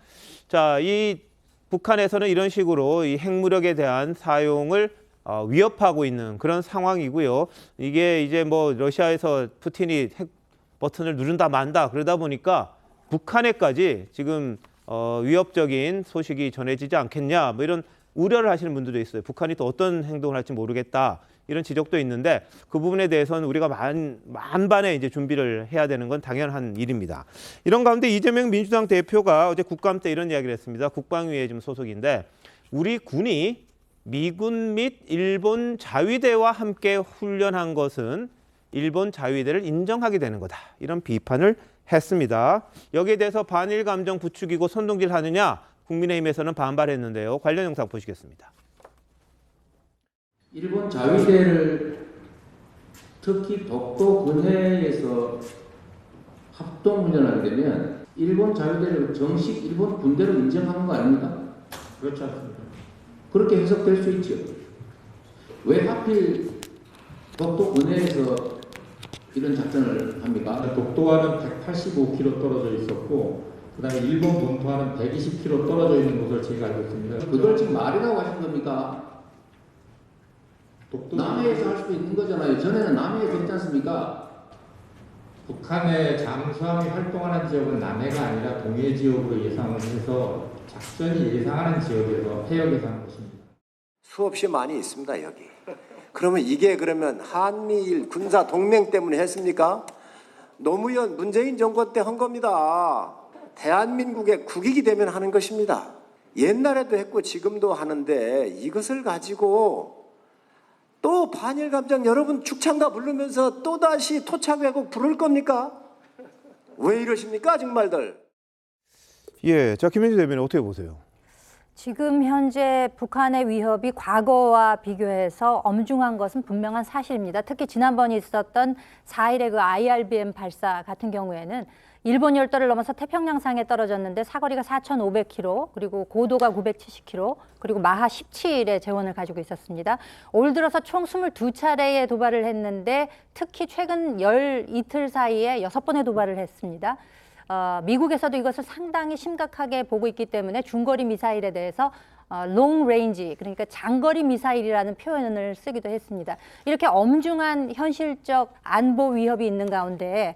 자, 이 북한에서는 이런 식으로 이 핵무력에 대한 사용을 위협하고 있는 그런 상황이고요. 이게 이제 러시아에서 푸틴이 핵 버튼을 누른다 만다 그러다 보니까 북한에까지 지금 위협적인 소식이 전해지지 않겠냐 이런 우려를 하시는 분들도 있어요. 북한이 또 어떤 행동을 할지 모르겠다. 이런 지적도 있는데 그 부분에 대해서는 우리가 만반의 이제 준비를 해야 되는 건 당연한 일입니다. 이런 가운데 이재명 민주당 대표가 어제 국감 때 이런 이야기를 했습니다. 국방위에 지금 소속인데 우리 군이 미군 및 일본 자위대와 함께 훈련한 것은 일본 자위대를 인정하게 되는 거다. 이런 비판을 했습니다. 여기에 대해서 반일 감정 부추기고 선동질 하느냐 국민의힘에서는 반발했는데요. 관련 영상 보시겠습니다. 일본 자위대를 특히 독도 근해에서 합동훈련하게 되면 일본 자위대를 정식 일본 군대로 인정하는 거 아닙니까? 그렇지 않습니다. 그렇게 해석될 수 있죠. 왜 하필 독도 근해에서 이런 작전을 합니까? 독도와는 185km 떨어져 있었고 그다음에 일본 본토와는 120km 떨어져 있는 것을 제가 알고 있습니다. 그걸 지금 말이라고 하신 겁니까? 남해에서 할 수도 있는 거잖아요. 전에는 남해에서 했지 않습니까? 북한의 잠수함이 활동하는 지역은 남해가 아니라 동해 지역으로 예상을 해서 작전이 예상하는 지역에서 해역에서 하는 것입니다. 수없이 많이 있습니다, 여기. 그러면 이게 그러면 한미일 군사 동맹 때문에 했습니까? 노무현 문재인 정권 때 한 겁니다. 대한민국의 국익이 되면 하는 것입니다. 옛날에도 했고 지금도 하는데 이것을 가지고 또 반일 감정 여러분 죽창가 부르면서 또다시 토착 왜곡 부를 겁니까? 왜 이러십니까 정말들? 예, 자 김현지 대변인 어떻게 보세요? 지금 현재 북한의 위협이 과거와 비교해서 엄중한 것은 분명한 사실입니다. 특히 지난번에 있었던 4일의 그 IRBM 발사 같은 경우에는 일본 열도를 넘어서 태평양상에 떨어졌는데 사거리가 4,500km, 그리고 고도가 970km, 그리고 마하 17의 재원을 가지고 있었습니다. 올 들어서 총 22차례의 도발을 했는데 특히 최근 이틀 사이에 6번의 도발을 했습니다. 미국에서도 이것을 상당히 심각하게 보고 있기 때문에 중거리 미사일에 대해서 long range, 그러니까 장거리 미사일이라는 표현을 쓰기도 했습니다. 이렇게 엄중한 현실적 안보 위협이 있는 가운데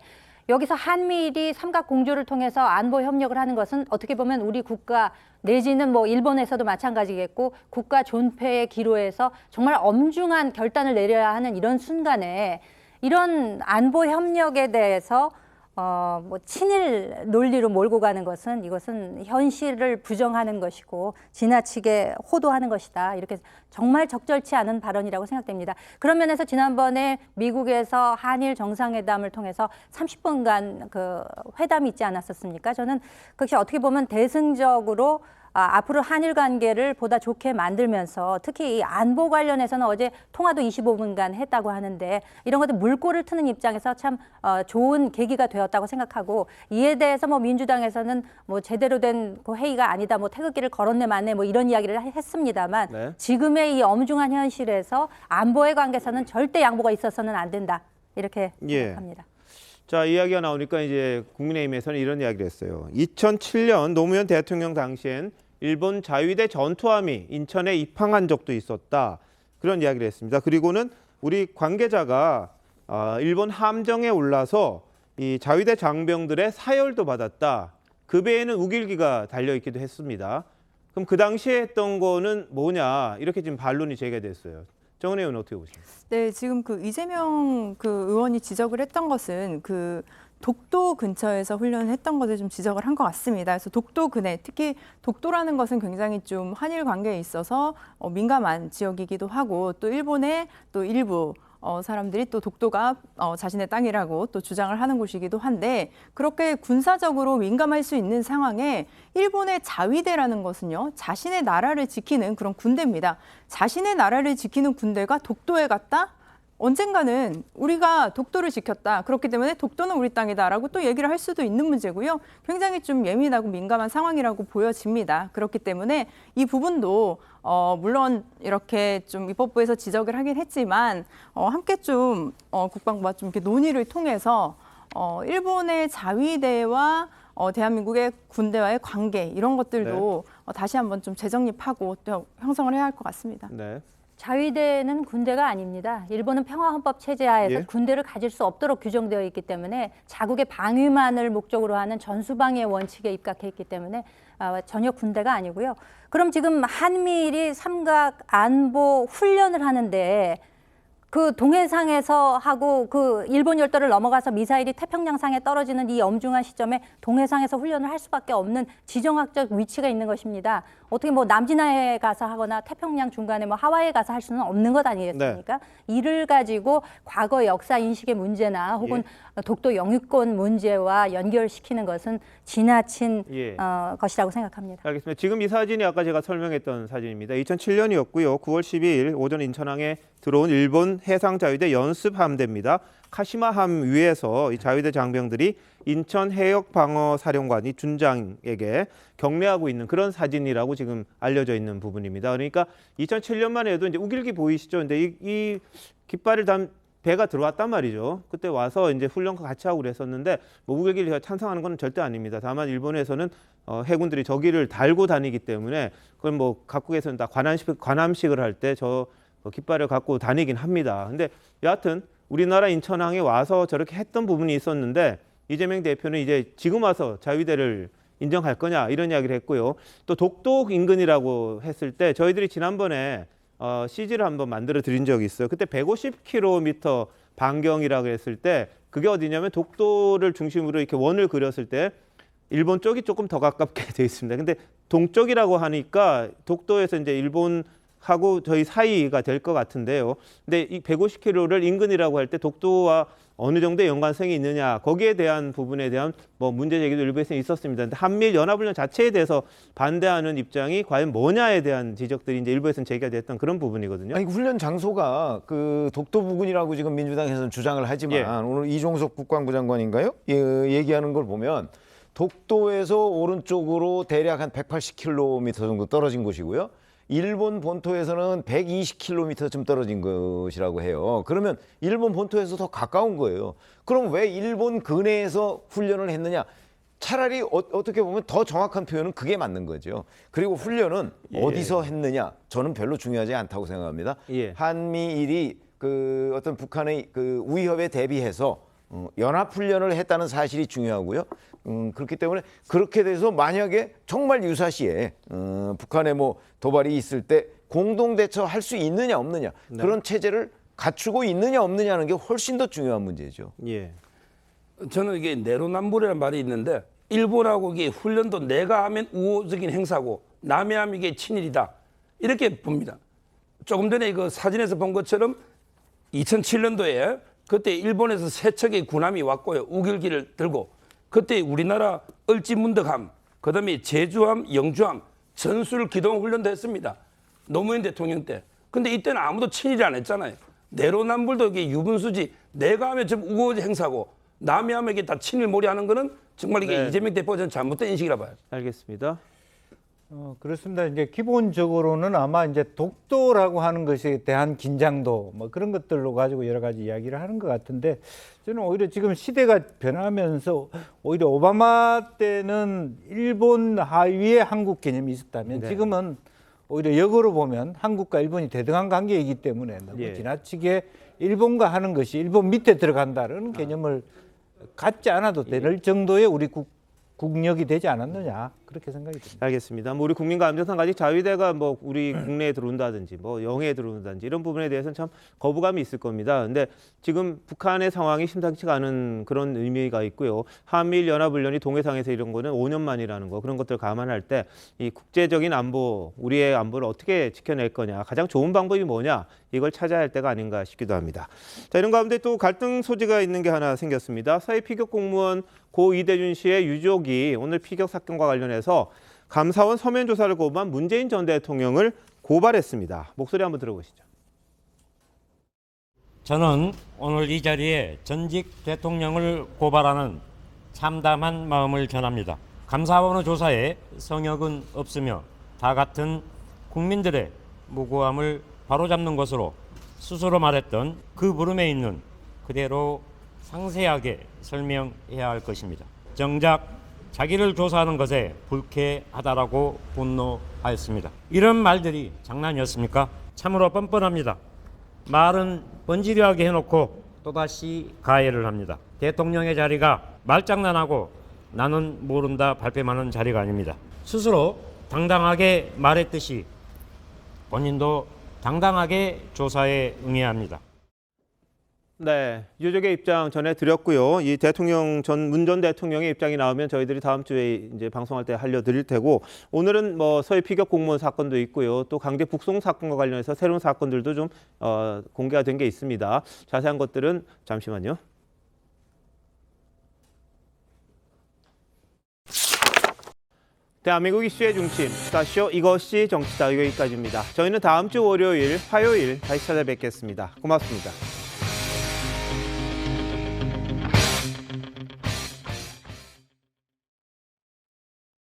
여기서 한미일이 삼각공조를 통해서 안보 협력을 하는 것은 어떻게 보면 우리 국가 내지는 뭐 일본에서도 마찬가지겠고 국가 존폐의 기로에서 정말 엄중한 결단을 내려야 하는 이런 순간에 이런 안보 협력에 대해서 뭐 친일 논리로 몰고 가는 것은 이것은 현실을 부정하는 것이고 지나치게 호도하는 것이다. 이렇게 정말 적절치 않은 발언이라고 생각됩니다. 그런 면에서 지난번에 미국에서 한일 정상회담을 통해서 30분간 그 회담이 있지 않았었습니까? 저는 그것이 어떻게 보면 대승적으로 앞으로 한일 관계를 보다 좋게 만들면서 특히 이 안보 관련해서는 어제 통화도 25분간 했다고 하는데 이런 것들 물꼬를 트는 입장에서 참 좋은 계기가 되었다고 생각하고 이에 대해서 뭐 민주당에서는 뭐 제대로 된 그 회의가 아니다, 뭐 태극기를 걸었네 마네 뭐 이런 이야기를 했습니다만 네. 지금의 이 엄중한 현실에서 안보의 관계에서는 절대 양보가 있어서는 안 된다 이렇게 생각합니다. 자, 이야기가 나오니까 이제 국민의힘에서는 이런 이야기를 했어요. 2007년 노무현 대통령 당시엔 일본 자위대 전투함이 인천에 입항한 적도 있었다. 그런 이야기를 했습니다. 그리고는 우리 관계자가 일본 함정에 올라서 이 자위대 장병들의 사열도 받았다. 그 배에는 우길기가 달려있기도 했습니다. 그럼 그 당시에 했던 거는 뭐냐? 이렇게 지금 반론이 제기됐어요. 정은혜 의원 어떻게 보십니까? 네, 지금 그 이재명 그 의원이 지적을 했던 것은 그 독도 근처에서 훈련을 했던 것을 좀 지적을 한 것 같습니다. 그래서 독도 근해, 특히 독도라는 것은 굉장히 좀 한일 관계에 있어서 민감한 지역이기도 하고 또 일본의 또 일부 사람들이 또 독도가 자신의 땅이라고 또 주장을 하는 곳이기도 한데 그렇게 군사적으로 민감할 수 있는 상황에 일본의 자위대라는 것은요, 자신의 나라를 지키는 그런 군대입니다. 자신의 나라를 지키는 군대가 독도에 갔다? 언젠가는 우리가 독도를 지켰다. 그렇기 때문에 독도는 우리 땅이다라고 또 얘기를 할 수도 있는 문제고요. 굉장히 좀 예민하고 민감한 상황이라고 보여집니다. 그렇기 때문에 이 부분도 물론 이렇게 좀 입법부에서 지적을 하긴 했지만 함께 좀 국방부와 좀 이렇게 논의를 통해서 일본의 자위대와 대한민국의 군대와의 관계 이런 것들도 다시 한번 좀 재정립하고 또 형성을 해야 할 것 같습니다. 네. 자위대는 군대가 아닙니다. 일본은 평화헌법 체제 하에서 군대를 가질 수 없도록 규정되어 있기 때문에 자국의 방위만을 목적으로 하는 전수방위의 원칙에 입각해 있기 때문에 전혀 군대가 아니고요. 그럼 지금 한미일이 삼각 안보 훈련을 하는데 그 동해상에서 하고 그 일본 열도를 넘어가서 미사일이 태평양상에 떨어지는 이 엄중한 시점에 동해상에서 훈련을 할 수밖에 없는 지정학적 위치가 있는 것입니다. 어떻게 뭐 남진해에 가서 하거나 태평양 중간에 뭐 하와이에 가서 할 수는 없는 것 아니겠습니까? 네. 이를 가지고 과거 역사 인식의 문제나 혹은 독도 영유권 문제와 연결시키는 것은 지나친 것이라고 생각합니다. 알겠습니다. 지금 이 사진이 아까 제가 설명했던 사진입니다. 2007년이었고요. 9월 12일 오전 인천항에 들어온 일본 해상자위대 연습함대입니다. 카시마함 위에서 이 자위대 장병들이 인천 해역방어사령관이 준장에게 경례하고 있는 그런 사진이라고 지금 알려져 있는 부분입니다. 그러니까 2007년만 해도 이제 우길기 보이시죠? 근데 이 깃발을 단 배가 들어왔단 말이죠. 그때 와서 이제 훈련과 같이 하고 그랬었는데 뭐 우길기를 찬성하는 건 절대 아닙니다. 다만 일본에서는 해군들이 저기를 달고 다니기 때문에 그걸 뭐 각국에서는 다 관함식을 할 때 저 깃발을 갖고 다니긴 합니다. 근데 여하튼 우리나라 인천항에 와서 저렇게 했던 부분이 있었는데 이재명 대표는 이제 지금 와서 자위대를 인정할 거냐 이런 이야기를 했고요. 또 독도 인근이라고 했을 때 저희들이 지난번에 CG를 한번 만들어 드린 적이 있어요. 그때 150km 반경이라고 했을 때 그게 어디냐면 독도를 중심으로 이렇게 원을 그렸을 때 일본 쪽이 조금 더 가깝게 돼 있습니다. 근데 동쪽이라고 하니까 독도에서 이제 일본하고 저희 사이가 될 것 같은데요. 근데 이 150km를 인근이라고 할 때 독도와 어느 정도의 연관성이 있느냐 거기에 대한 부분에 대한 뭐 문제 제기도 일부에서 있었습니다. 근데 한미일 연합훈련 자체에 대해서 반대하는 입장이 과연 뭐냐에 대한 지적들이 이제 일부에서는 제기가 됐던 그런 부분이거든요. 아니, 훈련 장소가 그 독도 부근이라고 지금 민주당에서는 주장을 하지만 오늘 이종석 국방부 장관인가요? 얘기하는 걸 보면 독도에서 오른쪽으로 대략 한 180km 정도 떨어진 곳이고요. 일본 본토에서는 120km쯤 떨어진 것이라고 해요. 그러면 일본 본토에서 더 가까운 거예요. 그럼 왜 일본 근해에서 훈련을 했느냐? 차라리 어떻게 보면 더 정확한 표현은 그게 맞는 거죠. 그리고 훈련은 어디서 했느냐? 저는 별로 중요하지 않다고 생각합니다. 한미일이 그 어떤 북한의 그 위협에 대비해서 연합훈련을 했다는 사실이 중요하고요. 그렇기 때문에 그렇게 돼서 만약에 정말 유사시에 북한의 뭐 도발이 있을 때 공동 대처할 수 있느냐 없느냐 그런 체제를 갖추고 있느냐 없느냐는 게 훨씬 더 중요한 문제죠. 저는 이게 내로남불이라는 말이 있는데 일본하고 이게 훈련도 내가 하면 우호적인 행사고 남이 하면 이게 친일이다 이렇게 봅니다. 조금 전에 그 사진에서 본 것처럼 2007년도에 그때 일본에서 세 척의 군함이 왔고요. 우길기를 들고 그때 우리나라 을지문덕함, 그다음에 제주함, 영주함 전술 기동 훈련도 했습니다. 노무현 대통령 때. 근데 이때는 아무도 친일이 안 했잖아요. 내로남불도 이게 유분수지 내가 하면 좀 우호적 행사고 남이 하면 이게 다 친일몰이 하는 거는 정말 이게 이재명 대표가 저는 잘못된 인식이라 봐요. 알겠습니다. 그렇습니다. 이제 기본적으로는 아마 이제 독도라고 하는 것에 대한 긴장도 뭐 그런 것들로 가지고 여러 가지 이야기를 하는 것 같은데 저는 오히려 지금 시대가 변하면서 오히려 오바마 때는 일본 하위에 한국 개념이 있었다면 지금은 오히려 역으로 보면 한국과 일본이 대등한 관계이기 때문에 너무 지나치게 일본과 하는 것이 일본 밑에 들어간다는 개념을 갖지 않아도 될 정도의 우리 국력이 되지 않았느냐 그렇게 생각이 듭니다. 알겠습니다. 뭐 우리 국민감정상까지 자위대가 뭐 우리 국내에 들어온다든지 뭐 영해에 들어온다든지 이런 부분에 대해서는 참 거부감이 있을 겁니다. 근데 지금 북한의 상황이 심상치가 않은 그런 의미가 있고요. 한미일 연합훈련이 동해상에서 이런 거는 5년 만이라는 거 그런 것들을 감안할 때 이 국제적인 안보 우리의 안보를 어떻게 지켜낼 거냐 가장 좋은 방법이 뭐냐 이걸 찾아야 할 때가 아닌가 싶기도 합니다. 자, 이런 가운데 또 갈등 소지가 있는 게 하나 생겼습니다. 사회 피격 공무원 고 이대준 씨의 유족이 오늘 피격 사건과 관련해서 감사원 서면 조사를 거부한 문재인 전 대통령을 고발했습니다. 목소리 한번 들어보시죠. 저는 오늘 이 자리에 전직 대통령을 고발하는 참담한 마음을 전합니다. 감사원의 조사에 성역은 없으며 다 같은 국민들의 무고함을 바로잡는 것으로 스스로 말했던 그 물음에 있는 그대로 상세하게 설명해야 할 것입니다. 정작 자기를 조사하는 것에 불쾌하다라고 분노하였습니다. 이런 말들이 장난이었습니까? 참으로 뻔뻔합니다. 말은 번지르하게 해놓고 또다시 가해를 합니다. 대통령의 자리가 말장난하고 나는 모른다 발뺌하는 자리가 아닙니다. 스스로 당당하게 말했듯이 본인도 당당하게 조사에 응해야 합니다. 네, 유족의 입장 전해드렸고요. 이 문 전 대통령의 입장이 나오면 저희들이 다음 주에 이제 방송할 때 알려드릴 테고, 오늘은 뭐 서해 피격 공무원 사건도 있고요. 또 강제 북송 사건과 관련해서 새로운 사건들도 좀 공개가 된 게 있습니다. 자세한 것들은 잠시만요. 대한민국 이슈의 중심, 스타쇼 이것이 정치다, 여기까지입니다. 저희는 다음 주 월요일, 화요일 다시 찾아뵙겠습니다. 고맙습니다.